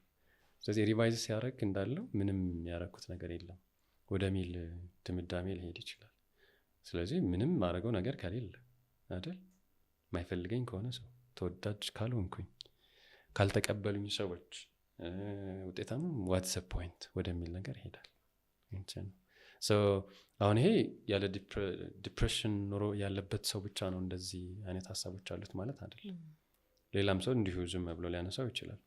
ስለዚህ ሪቫይዝ ሲያደረግ እንዳለው ምንም ያረኩት ነገር የለም ወደሚል ድምዳሜ ሊሄድ ይችላል። ስለዚህ ምንም ማድረገው ነገር ከሌለ አይደል? ማይፈልገኝ ከሆነ ሰው፣ ተወዳጅ ካልሆንኩኝ፣ ካልተቀበሉኝ ሰዎች፣ ውጤታም ዋትስ ፖይንት ወደሚል ነገር ይሄዳል። አሁን ይሄ ያለ ዲፕሬሽን ኖሮ ያለበት ሰው ብቻ ነው እንደዚህ አይነት ሀሳቦች አሉት ማለት አይደለም። ሌላም ሰው እንዲሁ ዝም ብሎ ሊያነሳው ይችላል።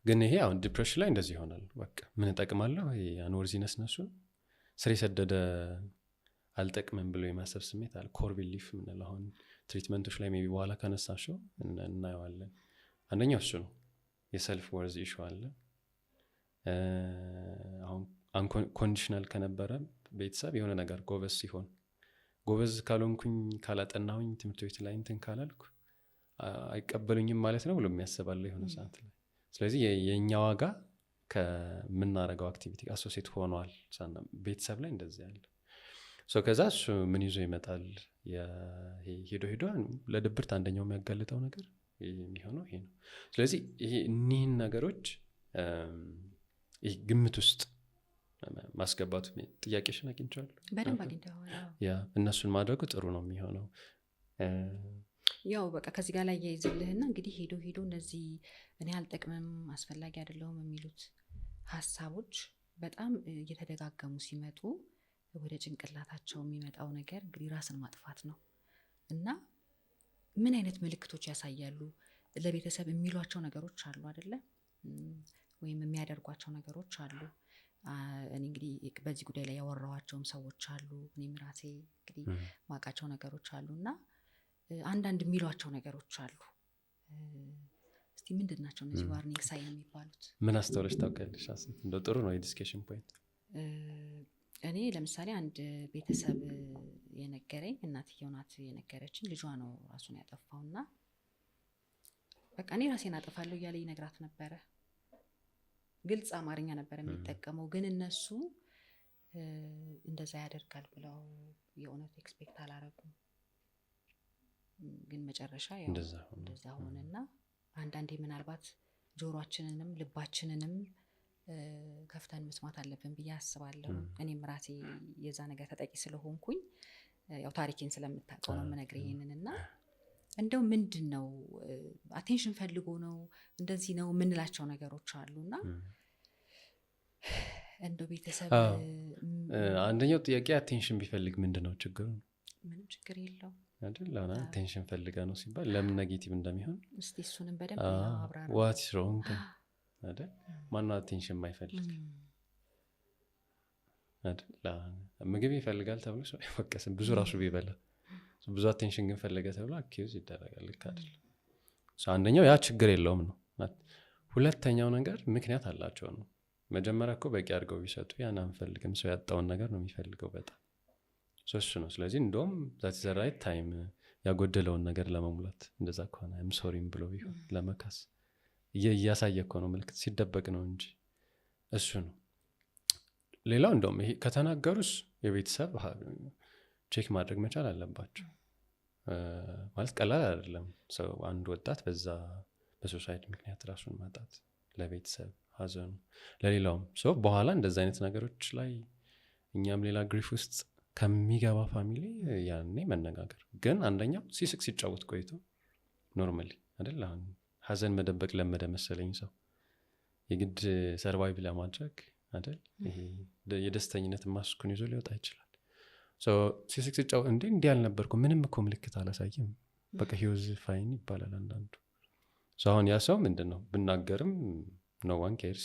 ግን ይሄ አሁን ዲፕሬሽን ላይ እንደዚህ ይሆናል። በቃ ምን እጠቅማለሁ፣ አንወርዚነስ ነሱ ስር የሰደደ አልጠቅምም ብሎ የማሰብ ስሜት አለ። ኮር ቢሊፍ ምንለው አሁን ትሪትመንቶች ላይ ሜይ ቢ በኋላ ከነሳሽው እናየዋለን። አንደኛው እሱ ነው፣ የሰልፍ ወርዝ ኢሹ አለ። አሁን ኮንዲሽናል ከነበረ ቤተሰብ የሆነ ነገር ጎበዝ ሲሆን፣ ጎበዝ ካልሆንኩኝ፣ ካላጠናሁኝ፣ ትምህርት ቤት ላይ እንትን ካላልኩ አይቀበሉኝም ማለት ነው ብሎ የሚያስባለ የሆነ ሰዓት ላይ። ስለዚህ የእኛ ዋጋ ከምናረገው አክቲቪቲ አሶሴት ሆኗል። ቤተሰብ ላይ እንደዚህ ያለ ከዛ እሱ ምን ይዞ ይመጣል? ሄዶ ለድብርት አንደኛው የሚያጋልጠው ነገር የሚሆነው ይሄ ነው። ስለዚህ እኒህን ነገሮች ይህ ግምት ውስጥ ማስገባቱ ጥያቄሽን አግኝቻለሁ። በደንብ አግኝተዋል። እነሱን ማድረጉ ጥሩ ነው የሚሆነው። ያው በቃ ከዚህ ጋር ላይ ያይዝልህና እንግዲህ ሄዶ እነዚህ እኔ አልጠቅምም፣ አስፈላጊ አይደለሁም የሚሉት ሀሳቦች በጣም እየተደጋገሙ ሲመጡ ወደ ጭንቅላታቸው የሚመጣው ነገር እንግዲህ ራስን ማጥፋት ነው። እና ምን አይነት ምልክቶች ያሳያሉ? ለቤተሰብ የሚሏቸው ነገሮች አሉ አይደለ? ወይም የሚያደርጓቸው ነገሮች አሉ። እኔ እንግዲህ በዚህ ጉዳይ ላይ ያወራኋቸውም ሰዎች አሉ፣ እኔም ራሴ እንግዲህ ማውቃቸው ነገሮች አሉ። እና አንዳንድ የሚሏቸው ነገሮች አሉ። እስቲ ምንድን ናቸው እነዚህ ዋርኒንግ ሳይን የሚባሉት? ምን አስተውለሽ ታውቂያለሽ? እንደው ጥሩ ነው የዲስከሽን ፖይንት። እኔ ለምሳሌ አንድ ቤተሰብ የነገረኝ እናትየው ናት የነገረችኝ። ልጇ ነው ራሱን ያጠፋውና በቃ እኔ ራሴን አጠፋለሁ እያለ ይነግራት ነበረ። ግልጽ አማርኛ ነበር የሚጠቀመው፣ ግን እነሱ እንደዛ ያደርጋል ብለው የእውነት ኤክስፔክት አላረጉም። ግን መጨረሻ ያው እንደዛ ሆነና አንዳንዴ ምናልባት ጆሮአችንንም ልባችንንም ከፍተን መስማት አለብን ብዬ አስባለሁ። እኔም ራሴ የዛ ነገር ተጠቂ ስለሆንኩኝ ያው ታሪኬን ስለምታውቀው ነው የምነግርህ ይሄንንና እንደው ምንድን ነው አቴንሽን ፈልጎ ነው እንደዚህ ነው የምንላቸው ነገሮች አሉና እንደው ቤተሰብ አንደኛው ጥያቄ አቴንሽን ቢፈልግ ምንድን ነው ችግሩ? ምንም ችግር የለው አይደል? አቴንሽን ፈልጋ ነው ሲባል ለምን ኔጌቲቭ እንደሚሆን እስቲ እሱንም በደንብ አብራራ። ዋት ኢዝ ሮንግ አይደል? ማነው አቴንሽን የማይፈልግ አይደል? ምግብ ይፈልጋል ተብሎ ሰው አይወቀስም። ብዙ ራሱ ቢበላ ብዙ አቴንሽን ግን ፈለገ ተብሎ አኪዩዝ ይደረጋል። ልክ አይደል? አንደኛው ያ ችግር የለውም ነው። ሁለተኛው ነገር ምክንያት አላቸው ነው። መጀመሪያ እኮ በቂ አድርገው ቢሰጡ ያን አንፈልግም፣ ሰው ያጣውን ነገር ነው የሚፈልገው በጣም እሱ ነው። ስለዚህ እንደውም ዛት ዘ ራይት ታይም ያጎደለውን ነገር ለመሙላት እንደዛ ከሆነ ሶሪም ብሎ ቢሆን ለመካስ እያሳየ እኮ ነው፣ ምልክት ሲደበቅ ነው እንጂ እሱ ነው። ሌላው እንደውም ይሄ ከተናገሩስ የቤተሰብ ቼክ ማድረግ መቻል አለባቸው። ማለት ቀላል አይደለም። ሰው አንድ ወጣት በዛ በሶሳይድ ምክንያት ራሱን ማጣት ለቤተሰብ ሀዘኑ፣ ለሌላውም ሰው በኋላ እንደዛ አይነት ነገሮች ላይ እኛም ሌላ ግሪፍ ውስጥ ከሚገባ ፋሚሊ ያኔ መነጋገር። ግን አንደኛው ሲስቅ ሲጫወት ቆይቶ ኖርማሊ አይደል? አሁን ሀዘን መደበቅ ለመደ መሰለኝ ሰው የግድ ሰርቫይቭ ለማድረግ አይደል? ይሄ የደስተኝነት ማስኩን ይዞ ሊወጣ ይችላል። ሲስቅ ሲጫወት እንዲህ አልነበርኩም ምንም እኮ ምልክት አላሳይም በቃ ሂውዝ ፋይን ይባላል አንዳንዱ። አሁን ያ ሰው ምንድን ነው ብናገርም ኖ ዋን ኬርስ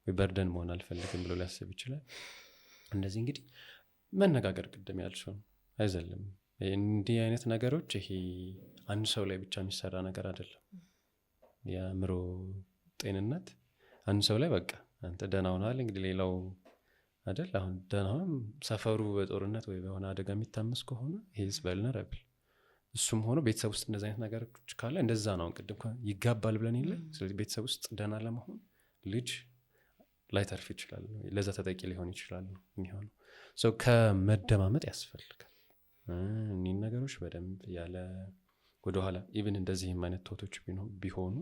ወይ በርደን መሆን አልፈልግም ብሎ ሊያስብ ይችላል። እንደዚህ እንግዲህ መነጋገር ቅድም ያልሽው አይዘልም። እንዲህ አይነት ነገሮች ይሄ አንድ ሰው ላይ ብቻ የሚሰራ ነገር አይደለም። የአእምሮ ጤንነት አንድ ሰው ላይ በቃ አንተ ደህና ሆነሃል እንግዲህ ሌላው አይደል? አሁን ደህና ሆነ ሰፈሩ በጦርነት ወይ በሆነ አደጋ የሚታመስ ከሆነ ሂዝ ቨልነረብል። እሱም ሆኖ ቤተሰብ ውስጥ እንደዚህ አይነት ነገሮች ካለ እንደዛ ነው። ቅድም ይጋባል ብለን የለ። ስለዚህ ቤተሰብ ውስጥ ደህና ለመሆን ልጅ ላይተርፍ ይችላል፣ ለዛ ተጠቂ ሊሆን ይችላል የሚሆነው። ከመደማመጥ ያስፈልጋል እኒህን ነገሮች በደንብ ያለ ወደኋላ ኢቭን እንደዚህም አይነት ቶቶች ቢሆኑ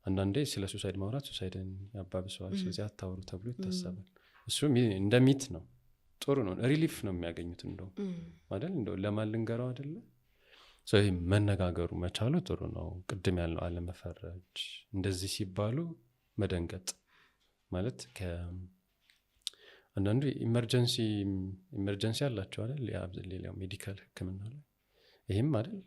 አንዳንዴ ስለ ሱሳይድ ማውራት ሱሳይድን ያባብሰዋል። ስለዚህ አታውሩ ተብሎ ይታሰባል። እሱ እንደ ሚት ነው። ጥሩ ነው፣ ሪሊፍ ነው የሚያገኙት እንደው አይደል? እንደው ለማልንገረው አይደለ? ይህ መነጋገሩ መቻሉ ጥሩ ነው። ቅድም ያልነው አለመፈረጅ፣ እንደዚህ ሲባሉ መደንገጥ ማለት አንዳንዱ ኢመርጀንሲ አላቸው አይደል? ሌላው ሜዲካል ሕክምና ላይ ይህም አይደል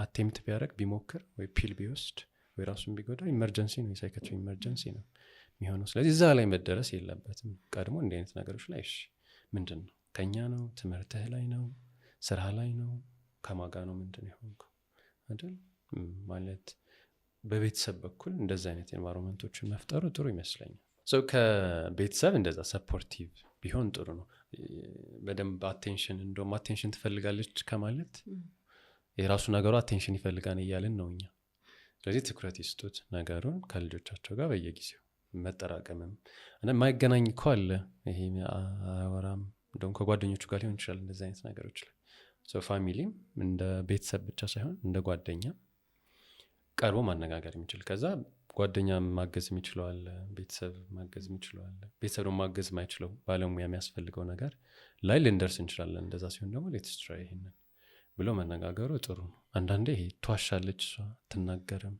አቴምፕት ቢያደርግ ቢሞክር ወይ ፒል ቢወስድ ወይ ራሱን ቢጎዳው ኢመርጀንሲ ነው፣ የሳይካትሪ ኢመርጀንሲ ነው የሚሆነው። ስለዚህ እዛ ላይ መደረስ የለበትም። ቀድሞ እንዲህ አይነት ነገሮች ላይ ምንድን ነው ከኛ ነው፣ ትምህርትህ ላይ ነው፣ ስራ ላይ ነው፣ ከማጋ ነው ምንድን የሆንከው አይደል? ማለት በቤተሰብ በኩል እንደዚህ አይነት ኤንቫይሮንመንቶችን መፍጠሩ ጥሩ ይመስለኛል። ከቤተሰብ እንደዛ ሰፖርቲቭ ቢሆን ጥሩ ነው። በደንብ አቴንሽን እንደውም አቴንሽን ትፈልጋለች ከማለት የራሱ ነገሩ አቴንሽን ይፈልጋን እያልን ነው እኛ። ስለዚህ ትኩረት ይስጡት ነገሩን ከልጆቻቸው ጋር በየጊዜው መጠራቀምም እና የማይገናኝ እኮ አለ። ይሄ አወራም እንደውም ከጓደኞቹ ጋር ሊሆን ይችላል እንደዚህ አይነት ነገሮች ላይ ፋሚሊም እንደ ቤተሰብ ብቻ ሳይሆን እንደ ጓደኛ ቀርቦ ማነጋገር የሚችል ከዛ ጓደኛ ማገዝ የሚችለዋል፣ ቤተሰብ ማገዝ የሚችለዋል። ቤተሰብ ማገዝ ማይችለው ባለሙያ የሚያስፈልገው ነገር ላይ ልንደርስ እንችላለን። እንደዛ ሲሆን ደግሞ ሌትስ ትራይ ይሄንን ብሎ መነጋገሩ ጥሩ ነው። አንዳንዴ ይሄ ትዋሻለች፣ እሷ አትናገርም፣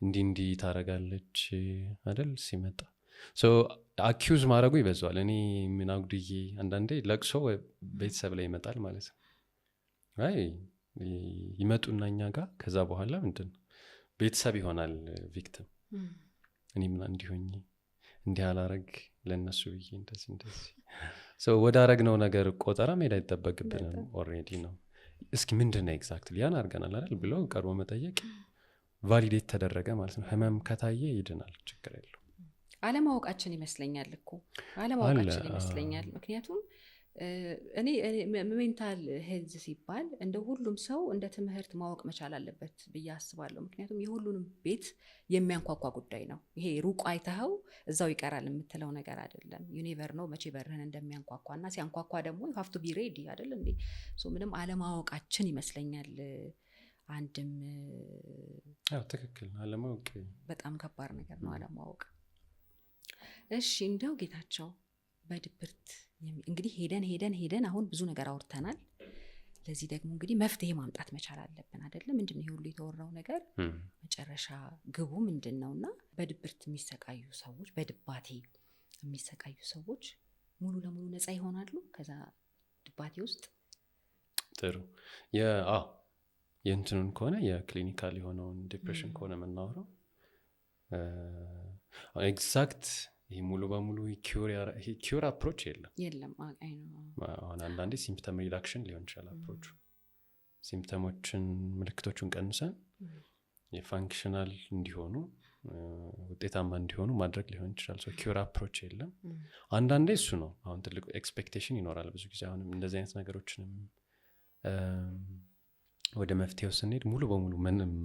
እንዲህ ታረጋለች አይደል? ሲመጣ አኪዩዝ ማድረጉ ይበዛዋል። እኔ ምን አጉድዬ አንዳንዴ ለቅሶ ቤተሰብ ላይ ይመጣል ማለት ነው። አይ ይመጡና እኛ ጋር ከዛ በኋላ ምንድን ነው ቤተሰብ ይሆናል ቪክቲም። እኔ ምን እንዲሆኝ እንዲህ አላረግ ለእነሱ ብዬ እንደዚህ ወደ አረግነው ነገር ቆጠራ መሄድ አይጠበቅብንም። ኦልሬዲ ነው። እስኪ ምንድን ነው ኤግዛክትሊ ያን አድርገናል አይደል ብሎ ቀርቦ መጠየቅ ቫሊዴት ተደረገ ማለት ነው። ህመም ከታየ ይድናል፣ ችግር የለው። አለማወቃችን ይመስለኛል እኮ አለማወቃችን ይመስለኛል። ምክንያቱም እኔ ሜንታል ሄልዝ ሲባል እንደ ሁሉም ሰው እንደ ትምህርት ማወቅ መቻል አለበት ብዬ አስባለሁ። ምክንያቱም የሁሉንም ቤት የሚያንኳኳ ጉዳይ ነው። ይሄ ሩቅ አይተኸው እዛው ይቀራል የምትለው ነገር አይደለም። ዩኒቨር ነው መቼ በርህን እንደሚያንኳኳ እና ሲያንኳኳ ደግሞ ዩ ሃቭ ቱ ቢ ሬዲ አይደል እንዴ? ምንም አለማወቃችን ይመስለኛል አንድም ትክክል አለማወቅ በጣም ከባድ ነገር ነው አለማወቅ። እሺ እንደው ጌታቸው በድብርት እንግዲህ ሄደን አሁን ብዙ ነገር አውርተናል። ለዚህ ደግሞ እንግዲህ መፍትሄ ማምጣት መቻል አለብን አይደለም? ምንድነው ይሄ ሁሉ የተወራው ነገር መጨረሻ ግቡ ምንድነው? እና በድብርት የሚሰቃዩ ሰዎች በድባቴ የሚሰቃዩ ሰዎች ሙሉ ለሙሉ ነፃ ይሆናሉ ከዛ ድባቴ ውስጥ? ጥሩ የእንትኑን ከሆነ የክሊኒካል የሆነውን ዲፕሬሽን ከሆነ የምናወራው ኤግዛክት ይህ ሙሉ በሙሉ ኪውር አፕሮች የለም። አሁን አንዳንዴ ሲምፕተም ሪዳክሽን ሊሆን ይችላል አፕሮቹ። ሲምፕተሞችን ምልክቶቹን ቀንሰን የፋንክሽናል እንዲሆኑ ውጤታማ እንዲሆኑ ማድረግ ሊሆን ይችላል። ኪውር አፕሮች የለም። አንዳንዴ እሱ ነው አሁን ትልቁ ኤክስፔክቴሽን ይኖራል ብዙ ጊዜ። አሁንም እንደዚህ አይነት ነገሮችንም ወደ መፍትሄው ስንሄድ ሙሉ በሙሉ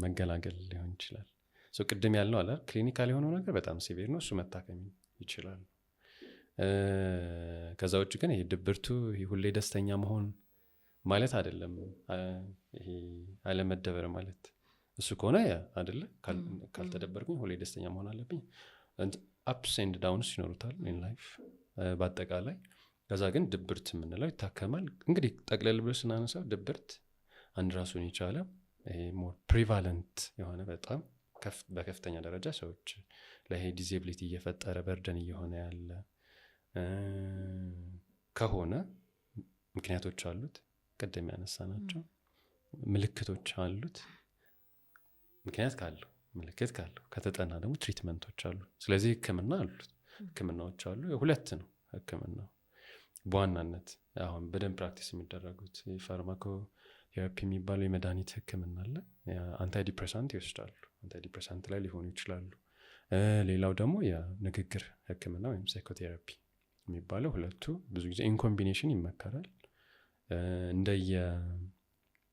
መገላገል ሊሆን ይችላል። ቅድም ያልነው አለ ክሊኒካል የሆነው ነገር በጣም ሲቪር ነው፣ እሱ መታከም ይችላል። ከዛ ውጭ ግን ይሄ ድብርቱ ሁሌ ደስተኛ መሆን ማለት አይደለም። ይሄ አለመደበር ማለት እሱ ከሆነ አይደለ ካልተደበርኩኝ ሁሌ ደስተኛ መሆን አለብኝ። አፕስ ኤንድ ዳውንስ ይኖሩታል ኢን ላይፍ በአጠቃላይ። ከዛ ግን ድብርት የምንለው ይታከማል። እንግዲህ ጠቅለል ብሎ ስናነሳው ድብርት አንድ ራሱን የቻለ ይሄ ሞር ፕሪቫለንት የሆነ በጣም በከፍተኛ ደረጃ ሰዎች ላይ ዲዜቢሊቲ እየፈጠረ በርደን እየሆነ ያለ ከሆነ ምክንያቶች አሉት፣ ቅድም ያነሳ ናቸው። ምልክቶች አሉት። ምክንያት ካለው ምልክት ካለው ከተጠና ደግሞ ትሪትመንቶች አሉ። ስለዚህ ህክምናዎች አሉ። ሁለት ነው ህክምናው በዋናነት አሁን በደንብ ፕራክቲስ የሚደረጉት ፋርማኮ ቴራፒ የሚባለው የመድኃኒት ህክምና አለ። አንታይ ዲፕሬሳንት ይወስዳሉ፣ አንታይ ዲፕሬሳንት ላይ ሊሆኑ ይችላሉ። ሌላው ደግሞ የንግግር ህክምና ወይም ሳይኮቴራፒ የሚባለው ሁለቱ ብዙ ጊዜ ኢንኮምቢኔሽን ይመከራል።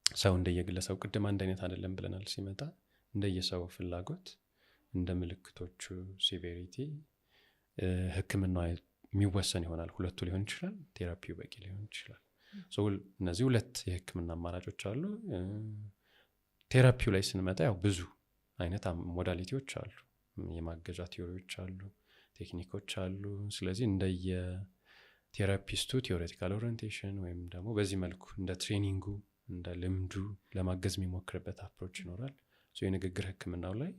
እንደየሰው እንደየግለሰቡ ቅድም አንድ አይነት አይደለም ብለናል ሲመጣ እንደየሰው ፍላጎት እንደ ምልክቶቹ ሲቪሪቲ ህክምና የሚወሰን ይሆናል። ሁለቱ ሊሆን ይችላል፣ ቴራፒው በቂ ሊሆን ይችላል። እነዚህ ሁለት የህክምና አማራጮች አሉ። ቴራፒው ላይ ስንመጣ ያው ብዙ አይነት ሞዳሊቲዎች አሉ፣ የማገዣ ቲዮሪዎች አሉ፣ ቴክኒኮች አሉ። ስለዚህ እንደየ ቴራፒስቱ ቴዎሬቲካል ኦሪየንቴሽን ወይም ደግሞ በዚህ መልኩ እንደ ትሬኒንጉ እንደ ልምዱ ለማገዝ የሚሞክርበት አፕሮች ይኖራል። የንግግር ህክምናው ላይ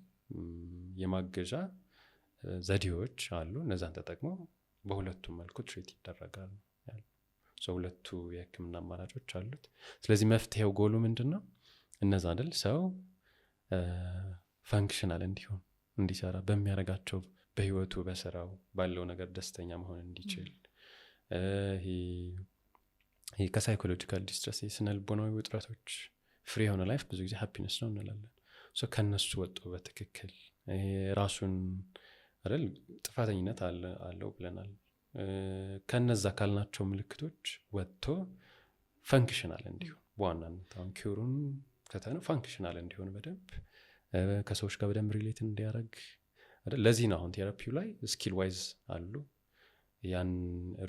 የማገዣ ዘዴዎች አሉ። እነዛን ተጠቅሞ በሁለቱም መልኩ ትሪት ይደረጋል። ሁለቱ የህክምና አማራጮች አሉት። ስለዚህ መፍትሄው ጎሉ ምንድን ነው? እነዛ አይደል ሰው ፋንክሽናል እንዲሆን እንዲሰራ በሚያደርጋቸው በህይወቱ በስራው ባለው ነገር ደስተኛ መሆን እንዲችል ይሄ ከሳይኮሎጂካል ዲስትረስ የስነልቦናዊ ውጥረቶች ፍሪ የሆነ ላይፍ ብዙ ጊዜ ሃፒነስ ነው እንላለን። ከነሱ ወጡ በትክክል ራሱን አይደል ጥፋተኝነት አለው ብለናል። ከነዛ ካልናቸው ምልክቶች ወጥቶ ፈንክሽናል እንዲሆን በዋናነት አሁን ኪሩን ከተነ ፈንክሽናል እንዲሆን በደንብ ከሰዎች ጋር በደንብ ሪሌት እንዲያደርግ አይደል። ለዚህ ነው አሁን ቴራፒው ላይ ስኪል ዋይዝ አሉ። ያን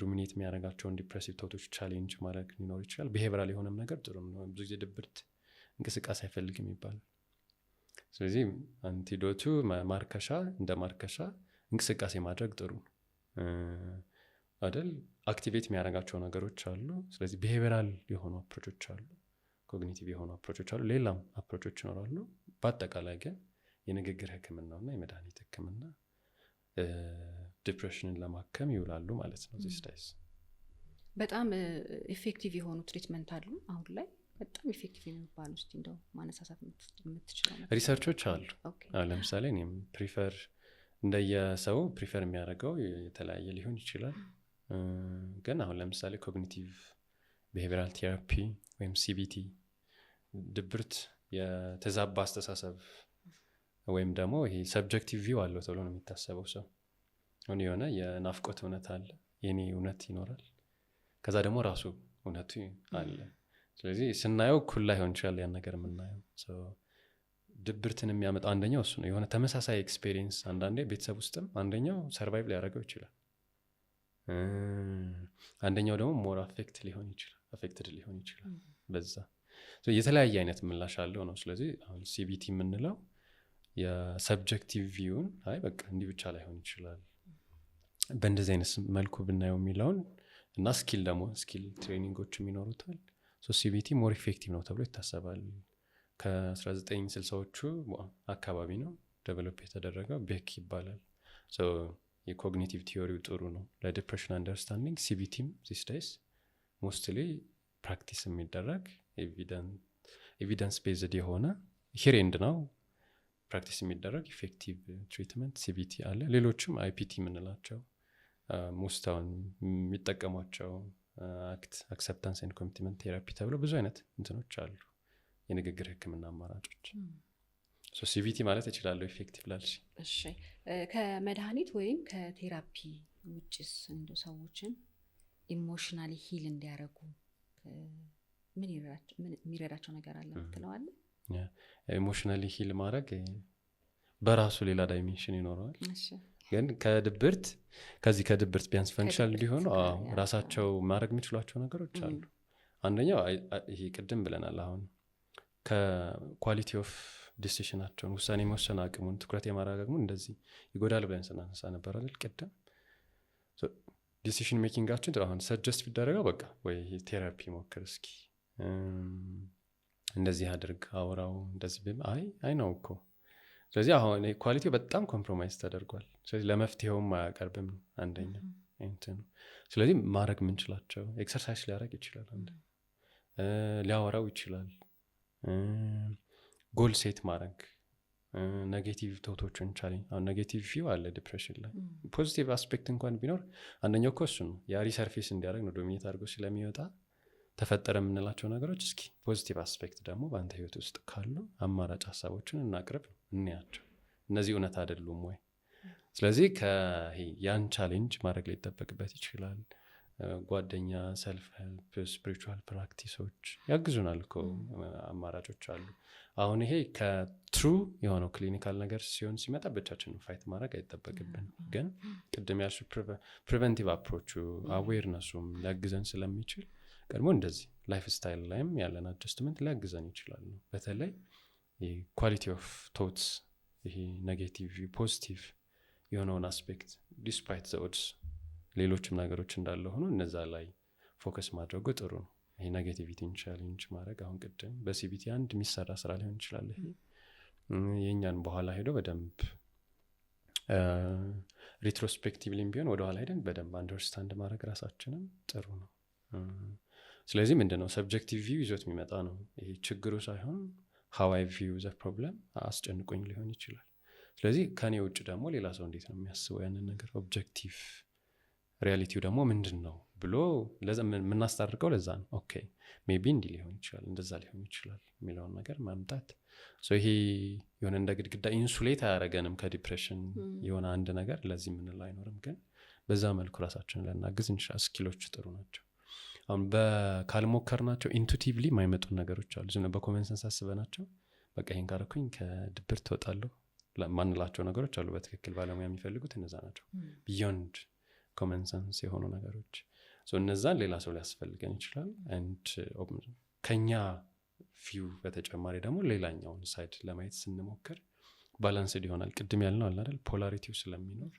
ሩሚኔት የሚያደርጋቸውን ዲፕሬሲቭ ቶቶች ቻሌንጅ ማድረግ ሊኖር ይችላል። ቢሄቨራል የሆነም ነገር ጥሩ ነው። ብዙ ጊዜ ድብርት እንቅስቃሴ አይፈልግም ይባላል። ስለዚህ አንቲዶቱ ማርከሻ እንደ ማርከሻ እንቅስቃሴ ማድረግ ጥሩ አይደል። አክቲቬት የሚያደርጋቸው ነገሮች አሉ። ስለዚህ ቢሄቨራል የሆኑ አፕሮቾች አሉ፣ ኮግኒቲቭ የሆኑ አፕሮቾች አሉ፣ ሌላም አፕሮቾች ይኖራሉ። በአጠቃላይ ግን የንግግር ህክምናውና የመድኃኒት ህክምና ዲፕሬሽንን ለማከም ይውላሉ ማለት ነው። ዚስ ዳይስ በጣም ኢፌክቲቭ የሆኑ ትሪትመንት አሉ አሁን ላይ በጣም ኢፌክቲቭ የሚባሉ ውስጥ እንደው ማነሳሳት የምትችለው ሪሰርቾች አሉ። ለምሳሌ እኔም ፕሪፈር እንደየሰው ፕሪፈር የሚያደርገው የተለያየ ሊሆን ይችላል። ግን አሁን ለምሳሌ ኮግኒቲቭ ቢሄቪራል ቴራፒ ወይም ሲቢቲ ድብርት የተዛባ አስተሳሰብ ወይም ደግሞ ይሄ ሰብጀክቲቭ ቪው አለው ተብሎ ነው የሚታሰበው። ሰው የሆነ የናፍቆት እውነት አለ፣ የኔ እውነት ይኖራል። ከዛ ደግሞ ራሱ እውነቱ አለ። ስለዚህ ስናየው እኩል ላይሆን ይችላል ያን ነገር የምናየው። ድብርትን የሚያመጣው አንደኛው እሱ ነው። የሆነ ተመሳሳይ ኤክስፔሪየንስ አንዳንዴ ቤተሰብ ውስጥም አንደኛው ሰርቫይቭ ሊያደርገው ይችላል፣ አንደኛው ደግሞ ሞር አፌክትድ ሊሆን ይችላል በዛ። የተለያየ አይነት ምላሽ አለው ነው። ስለዚህ አሁን ሲቢቲ የምንለው የሰብጀክቲቭ ቪውን አይ በቃ እንዲህ ብቻ ላይሆን ይችላል በእንደዚህ አይነት መልኩ ብናየው የሚለውን እና ስኪል ትሬኒንጎችም ይኖሩታል። ሲቢቲ ሞር ኢፌክቲቭ ነው ተብሎ ይታሰባል። ከ1960ዎቹ አካባቢ ነው ዴቨሎፕ የተደረገው፣ ቤክ ይባላል። የኮግኒቲቭ ቲዮሪው ጥሩ ነው ለዲፕሬሽን አንደርስታንዲንግ። ሲቢቲም ዚስ ዴይስ ሞስትሊ ፕራክቲስ የሚደረግ ኤቪደንስ ቤዝድ የሆነ ሂሬንድ ነው ፕራክቲስ የሚደረግ ኢፌክቲቭ ትሪትመንት ሲቢቲ አለ። ሌሎችም አይፒቲ የምንላቸው ሙስታውን የሚጠቀሟቸው አክሰፕታንስ ኤንድ ኮሚትመንት ቴራፒ ተብሎ ብዙ አይነት እንትኖች አሉ፣ የንግግር ህክምና አማራጮች። ሲቢቲ ማለት እችላለሁ ኢፌክቲቭ ላልሽ። እሺ፣ ከመድኃኒት ወይም ከቴራፒ ውጭስ እንደው ሰዎችን ኢሞሽናሊ ሂል እንዲያደርጉ ምን የሚረዳቸው ነገር አለ ትለዋለህ? ኢሞሽናሊ ሂል ማድረግ በራሱ ሌላ ዳይሜንሽን ይኖረዋል። ግን ከድብርት ቢያንስ ፈንክሽናል እንዲሆኑ ራሳቸው ማድረግ የሚችሏቸው ነገሮች አሉ። አንደኛው ይሄ ቅድም ብለናል፣ አሁን ከኳሊቲ ኦፍ ዲሲሽናቸውን ውሳኔ መወሰን አቅሙን ትኩረት የማረጋግሙን እንደዚህ ይጎዳል ብለን ስናነሳ ነበር አይደል ቅድም። ዲሲሽን ሜኪንጋችን አሁን ሰጀስት ቢደረገው በቃ ወይ ቴራፒ ሞክር እስኪ እንደዚህ አድርግ አውራው እንደዚህ አይ ነው እኮ። ስለዚህ አሁን ኳሊቲው በጣም ኮምፕሮማይዝ ተደርጓል። ስለዚህ ለመፍትሄውም አያቀርብም አንደኛ እንትን። ስለዚህ ማድረግ ምንችላቸው ኤክሰርሳይዝ ሊያደርግ ይችላል፣ ሊያወራው ይችላል፣ ጎል ሴት ማድረግ፣ ኔጌቲቭ ቶቶችን ቻሌንጅ። አሁን ኔጌቲቭ ቪው አለ ዲፕሬሽን ላይ። ፖዚቲቭ አስፔክት እንኳን ቢኖር አንደኛው እኮ እሱ ነው፣ ያ ሪሰርፌስ እንዲያደርግ ነው ዶሚኔት አድርጎ ስለሚወጣ ተፈጠረ የምንላቸው ነገሮች እስኪ ፖዚቲቭ አስፔክት ደግሞ በአንተ ህይወት ውስጥ ካሉ አማራጭ ሀሳቦችን እናቅርብ፣ እንያቸው፣ እነዚህ እውነት አይደሉም ወይ? ስለዚህ ያን ቻሌንጅ ማድረግ ላይ ይጠበቅበት ይችላል። ጓደኛ፣ ሰልፍ ሄልፕ፣ ስፒሪቹዋል ፕራክቲሶች ያግዙናል እኮ፣ አማራጮች አሉ። አሁን ይሄ ከትሩ የሆነው ክሊኒካል ነገር ሲሆን ሲመጣ ብቻችንን ፋይት ማድረግ አይጠበቅብን። ግን ቅድም ያልሽ ፕሪቨንቲቭ አፕሮቹ አዌርነሱም ሊያግዘን ስለሚችል ቀድሞ እንደዚህ ላይፍ ስታይል ላይም ያለን አጀስትመንት ሊያግዘን ይችላል። በተለይ ኳሊቲ ኦፍ ቶትስ፣ ይሄ ኔጌቲቭ ፖዚቲቭ የሆነውን አስፔክት ዲስፓይት ዘ ኦድስ ሌሎችም ነገሮች እንዳለ ሆኖ እነዛ ላይ ፎከስ ማድረጉ ጥሩ ነው። ይሄ ኔጌቲቪቲን ቻሌንጅ ማድረግ አሁን ቅድም በሲቢቲ አንድ የሚሰራ ስራ ሊሆን ይችላል። ይሄ የእኛን በኋላ ሄዶ በደንብ ሪትሮስፔክቲቭሊም ቢሆን ወደኋላ ሄደን በደንብ አንደርስታንድ ማድረግ ራሳችንም ጥሩ ነው። ስለዚህ ምንድነው ሰብጀክቲቭ ቪው ይዞት የሚመጣ ነው። ይሄ ችግሩ ሳይሆን how I view the problem አስጨንቆኝ ሊሆን ይችላል። ስለዚህ ከኔ ውጭ ደግሞ ሌላ ሰው እንዴት ነው የሚያስበው ያንን ነገር፣ ኦብጀክቲቭ ሪያሊቲው ደግሞ ምንድን ነው ብሎ የምናስታርቀው ለዛ ነው። ኦኬ ሜቢ እንዲህ ሊሆን ይችላል፣ እንደዛ ሊሆን ይችላል የሚለውን ነገር ማምጣት። ይሄ የሆነ እንደ ግድግዳ ኢንሱሌት አያደረገንም ከዲፕሬሽን የሆነ አንድ ነገር ለዚህ ምንል አይኖርም። ግን በዛ መልኩ ራሳችንን ልናግዝ እንችላል። ስኪሎች ጥሩ ናቸው። አሁን ካልሞከር ናቸው ኢንቱቲቭሊ የማይመጡ ነገሮች አሉ። ዝም በኮመን ሰንስ አስበናቸው በቃ ይሄን ካረኩኝ ከድብርት ትወጣለሁ ማንላቸው ነገሮች አሉ። በትክክል ባለሙያ የሚፈልጉት እነዛ ናቸው፣ ቢዮንድ ኮመን ሰንስ የሆኑ ነገሮች። እነዛን ሌላ ሰው ሊያስፈልገን ይችላል። ከኛ ቪው በተጨማሪ ደግሞ ሌላኛውን ሳይድ ለማየት ስንሞክር ባላንስድ ይሆናል። ቅድም ያልነው አለ አይደል፣ ፖላሪቲው ስለሚኖር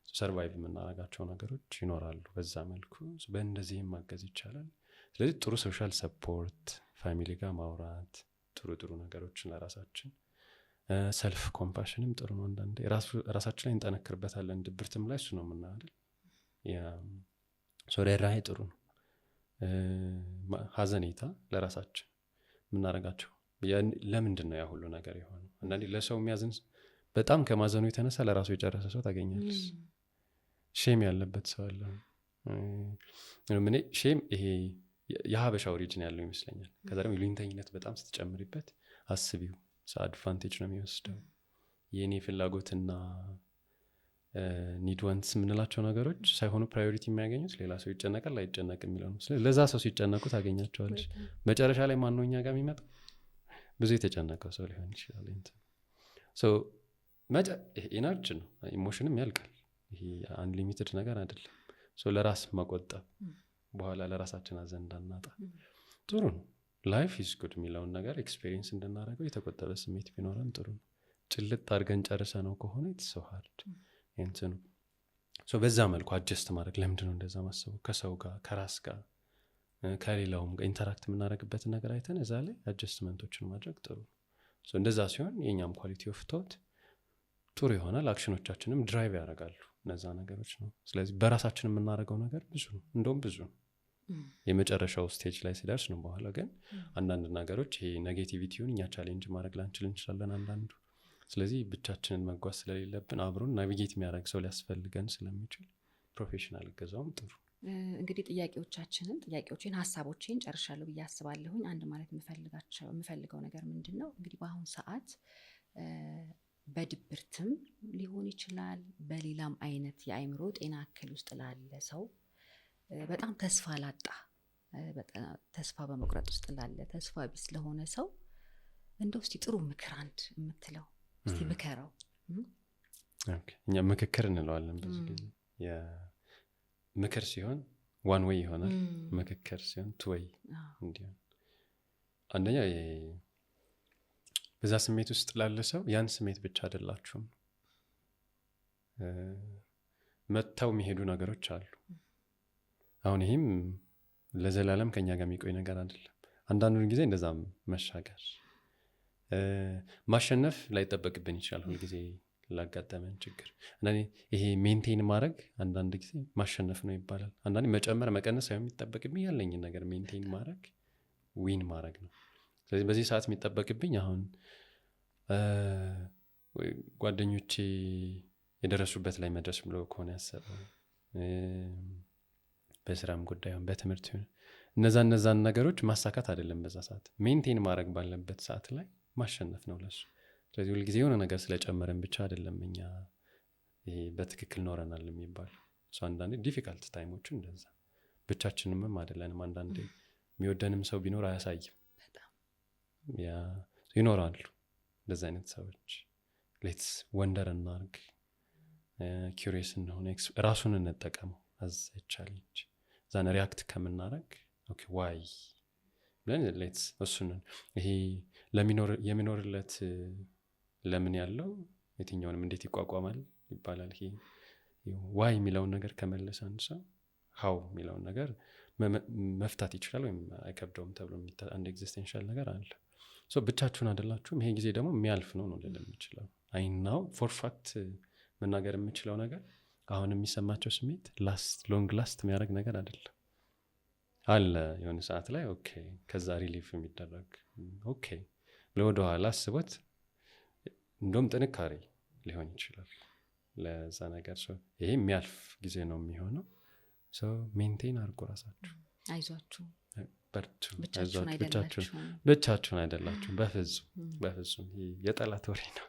ሰርቫይቭ የምናረጋቸው ነገሮች ይኖራሉ። በዛ መልኩ በእንደዚህም ማገዝ ይቻላል። ስለዚህ ጥሩ ሶሻል ሰፖርት፣ ፋሚሊ ጋር ማውራት፣ ጥሩ ነገሮችን ለራሳችን፣ ሰልፍ ኮምፓሽንም ጥሩ ነው። አንዳንዴ ራሳችን ላይ እንጠነክርበታለን። ድብርትም ላይ እሱ ነው የምናያል። ራይ ጥሩ ነው። ሀዘኔታ ለራሳችን የምናረጋቸው ለምንድን ነው ያ ሁሉ ነገር የሆነው? አንዳንዴ ለሰው የሚያዝን በጣም ከማዘኑ የተነሳ ለራሱ የጨረሰ ሰው ታገኛለች። ሼም ያለበት ሰው አለ። ምን ሼም ይሄ የሀበሻ ኦሪጂን ያለው ይመስለኛል። ከዛ ደግሞ ይሉኝተኝነት በጣም ስትጨምሪበት አስቢው አድቫንቴጅ ነው የሚወስደው። የእኔ ፍላጎትና ኒድ ዋንትስ የምንላቸው ነገሮች ሳይሆኑ ፕራዮሪቲ የሚያገኙት ሌላ ሰው ይጨነቃል አይጨነቅ የሚለው ነው። ለዛ ሰው ሲጨነቁ ታገኛቸዋለች። መጨረሻ ላይ ማነው እኛ ጋር የሚመጣው? ብዙ የተጨነቀው ሰው ሊሆን ይችላል። ኢነርጂ ነው፣ ኢሞሽንም ያልቃል። ይሄ አንሊሚትድ ነገር አይደለም። ለራስ መቆጠብ በኋላ ለራሳችን አዘን እንዳናጣ ጥሩ ነው። ላይፍ ኢዝ ጉድ የሚለውን ነገር ኤክስፔሪየንስ እንድናደርገው የተቆጠበ ስሜት ቢኖረን ጥሩ ነው። ጭልጥ አድርገን ጨርሰ ነው ከሆነ ኢትስ ሶ ሃርድ እንትኑ በዛ መልኩ አጀስት ማድረግ። ለምንድን ነው እንደዛ ማሰቡ? ከሰው ጋር ከራስ ጋር ከሌላውም ጋር ኢንተራክት የምናደርግበትን ነገር አይተን እዛ ላይ አጀስትመንቶችን ማድረግ ጥሩ ነው። እንደዛ ሲሆን የኛም ኳሊቲ ኦፍ ቶት ጥሩ ይሆናል። አክሽኖቻችንም ድራይቭ ያደርጋሉ እነዛ ነገሮች ነው። ስለዚህ በራሳችን የምናደርገው ነገር ብዙ ነው፣ እንደውም ብዙ ነው። የመጨረሻው ስቴጅ ላይ ሲደርስ ነው። በኋላ ግን አንዳንድ ነገሮች ይሄ ኔጌቲቪቲውን እኛ ቻሌንጅ ማድረግ ላንችል እንችላለን አንዳንዱ። ስለዚህ ብቻችንን መጓዝ ስለሌለብን አብሮን ናቪጌት የሚያደርግ ሰው ሊያስፈልገን ስለሚችል ፕሮፌሽናል እገዛውም ጥሩ። እንግዲህ ጥያቄዎችን ሀሳቦችን ጨርሻለሁ ብዬ አስባለሁኝ። አንድ ማለት የምፈልገው ነገር ምንድን ነው እንግዲህ በአሁን ሰዓት በድብርትም ሊሆን ይችላል፣ በሌላም አይነት የአእምሮ ጤና እክል ውስጥ ላለ ሰው በጣም ተስፋ ላጣ፣ ተስፋ በመቁረጥ ውስጥ ላለ፣ ተስፋ ቢስ ለሆነ ሰው እንደው እስቲ ጥሩ ምክር አንድ የምትለው እስቲ ምከረው። እኛ ምክክር እንለዋለን ብዙ ጊዜ። ምክር ሲሆን ዋን ዌይ ይሆናል፣ ምክክር ሲሆን ቱ ዌይ እንዲሆን። አንደኛ በዛ ስሜት ውስጥ ላለ ሰው ያን ስሜት ብቻ አይደላችሁም፣ መጥተው የሚሄዱ ነገሮች አሉ። አሁን ይህም ለዘላለም ከኛ ጋር የሚቆይ ነገር አይደለም። አንዳንዱን ጊዜ እንደዛም መሻገር ማሸነፍ ላይጠበቅብን ይችላል። ሁልጊዜ ላጋጠመን ችግር እና ይሄ ሜንቴን ማድረግ አንዳንድ ጊዜ ማሸነፍ ነው ይባላል። አንዳንዴ መጨመር መቀነስ ሳይሆን የሚጠበቅብኝ ያለኝን ነገር ሜንቴን ማድረግ ዊን ማድረግ ነው። ስለዚህ በዚህ ሰዓት የሚጠበቅብኝ አሁን ጓደኞቼ የደረሱበት ላይ መድረስ ብሎ ከሆነ ያሰበው በስራም ጉዳይ በትምህርት ይሁን እነዛን ነገሮች ማሳካት አይደለም። በዛ ሰዓት ሜንቴን ማድረግ ባለበት ሰዓት ላይ ማሸነፍ ነው ለሱ። ስለዚህ ሁልጊዜ የሆነ ነገር ስለጨመረን ብቻ አይደለም እኛ ይሄ በትክክል ኖረናል የሚባል። አንዳንዴ ዲፊካልት ታይሞቹ እንደዛ ብቻችንምም አይደለንም። አንዳንዴ የሚወደንም ሰው ቢኖር አያሳይም፣ ይኖራሉ እንደዚህ አይነት ሰዎች። ሌትስ ወንደር እናርግ፣ ኪሪየስ እንደሆነ ራሱን እንጠቀመው አዝ ቻሌንጅ። ዛን ሪያክት ከምናረግ ኦኬ ዋይ ብለን ሌትስ እሱንን ይሄ የሚኖርለት ለምን ያለው የትኛውንም እንዴት ይቋቋማል ይባላል። ይሄ ዋይ የሚለውን ነገር ከመለሰ አንድ ሰው ሃው የሚለውን ነገር መፍታት ይችላል ወይም አይከብደውም ተብሎ አንድ ኤግዚስቴንሻል ነገር አለ። ብቻችሁን አይደላችሁም። ይሄ ጊዜ ደግሞ የሚያልፍ ነው ልል የምችለው። አይናው ፎር ፋክት መናገር የምችለው ነገር አሁን የሚሰማቸው ስሜት ሎንግ ላስት የሚያደርግ ነገር አይደለም አለ። የሆነ ሰዓት ላይ ኦኬ ከዛ ሪሊፍ የሚደረግ ኦኬ ለወደኋላ አስቦት እንደውም ጥንካሬ ሊሆን ይችላል ለዛ ነገር። ይሄ የሚያልፍ ጊዜ ነው የሚሆነው። ሜንቴን አድርጎ ራሳችሁ፣ አይዟችሁ፣ በርቱ፣ ብቻችሁን አይደላችሁም። በፍጹም የጠላት ወሬ ነው።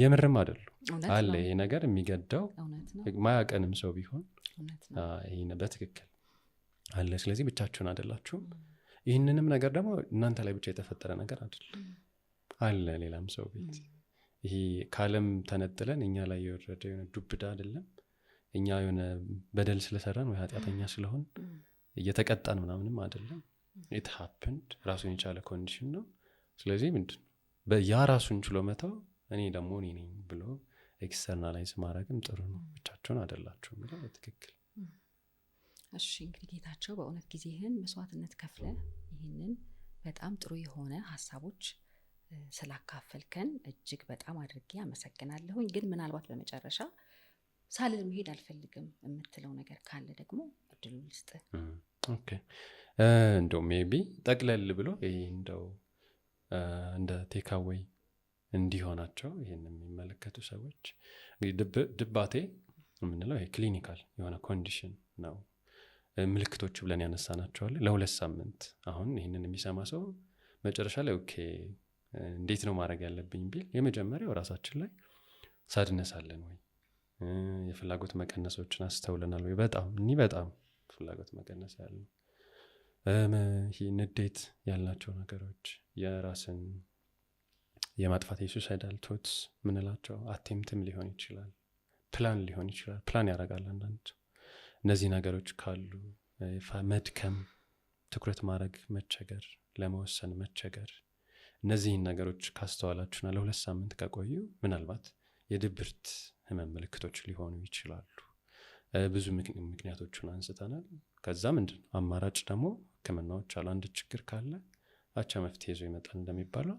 የምርም አይደሉም አለ። ይሄ ነገር የሚገዳው ማያቀንም ሰው ቢሆን ይሄ በትክክል አለ። ስለዚህ ብቻችሁን አይደላችሁም። ይህንንም ነገር ደግሞ እናንተ ላይ ብቻ የተፈጠረ ነገር አይደለም አለ ሌላም ሰው ቤት። ይሄ ከዓለም ተነጥለን እኛ ላይ የወረደ የሆነ ዱብዳ አይደለም። እኛ የሆነ በደል ስለሰራን ወይ ኃጢአተኛ ስለሆን እየተቀጣን ምናምንም አይደለም። ኢት ሃፕንድ ራሱን የቻለ ኮንዲሽን ነው። ስለዚህ ምንድን ያ ራሱን ችሎ መተው እኔ ደግሞ እኔ ነኝ ብሎ ኤክስተርናላይዝ ማድረግም ጥሩ ነው። ብቻችሁን አይደላችሁም ብለው በትክክል። እሺ እንግዲህ ጌታቸው በእውነት ጊዜህን መስዋዕትነት ከፍለ ይህንን በጣም ጥሩ የሆነ ሀሳቦች ስላካፈልከን እጅግ በጣም አድርጌ አመሰግናለሁኝ። ግን ምናልባት በመጨረሻ ሳልል መሄድ አልፈልግም የምትለው ነገር ካለ ደግሞ እድሉ ልስጥ። ኦኬ እንደው ሜቢ ጠቅለል ብሎ ይሄ እንደው እንደ ቴካዌይ እንዲሆናቸው ይሄን የሚመለከቱ ሰዎች እንግዲህ ድባቴ የምንለው ይሄ ክሊኒካል የሆነ ኮንዲሽን ነው። ምልክቶቹ ብለን ያነሳናቸዋል ለ2 ሳምንት። አሁን ይህንን የሚሰማ ሰው መጨረሻ ላይ ኦኬ እንዴት ነው ማድረግ ያለብኝ ቢል የመጀመሪያው ራሳችን ላይ ሳድነስ አለን ወይ? የፍላጎት መቀነሶችን አስተውለናል ወይ? በጣም ፍላጎት መቀነስ ያለው ይህ ንዴት ያልናቸው ነገሮች፣ የራስን የማጥፋት የሱሳይዳል ቶትስ ምንላቸው አቴምትም ሊሆን ይችላል፣ ፕላን ሊሆን ይችላል። ፕላን ያደርጋል አንዳንድ። እነዚህ ነገሮች ካሉ መድከም፣ ትኩረት ማድረግ መቸገር፣ ለመወሰን መቸገር፣ እነዚህን ነገሮች ካስተዋላችሁና ለ2 ሳምንት ከቆዩ ምናልባት የድብርት ህመም ምልክቶች ሊሆኑ ይችላሉ። ብዙ ምክንያቶችን አንስተናል። ከዛ ምንድን አማራጭ ደግሞ ህክምናዎች አሉ። አንድ ችግር ካለ አቻ መፍትሄ ይዞ ይመጣል እንደሚባለው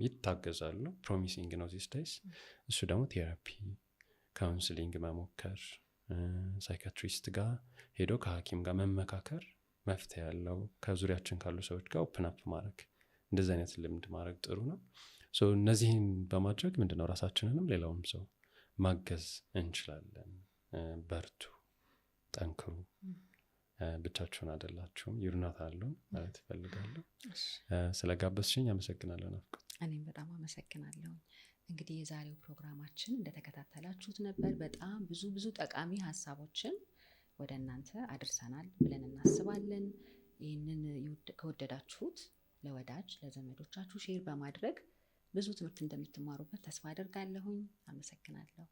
ይታገዛሉ። ፕሮሚሲንግ ነው ዚስ ዴይስ። እሱ ደግሞ ቴራፒ፣ ካውንስሊንግ መሞከር፣ ሳይካትሪስት ጋር ሄዶ ከሐኪም ጋር መመካከር መፍትሄ ያለው፣ ከዙሪያችን ካሉ ሰዎች ጋር ኦፕን አፕ ማድረግ፣ እንደዚህ አይነት ልምድ ማድረግ ጥሩ ነው። እነዚህን በማድረግ ምንድነው ራሳችንንም ሌላውም ሰው ማገዝ እንችላለን። በርቱ፣ ጠንክሩ፣ ብቻችሁን አይደላችሁም፣ ይሩናት አለው ማለት እፈልጋለሁ። ስለጋበዝሽኝ አመሰግናለሁ ናፍቆት። እኔም በጣም አመሰግናለሁ። እንግዲህ የዛሬው ፕሮግራማችን እንደተከታተላችሁት ነበር። በጣም ብዙ ጠቃሚ ሀሳቦችን ወደ እናንተ አድርሰናል ብለን እናስባለን። ይህንን ከወደዳችሁት ለወዳጅ ለዘመዶቻችሁ ሼር በማድረግ ብዙ ትምህርት እንደምትማሩበት ተስፋ አደርጋለሁኝ። አመሰግናለሁ።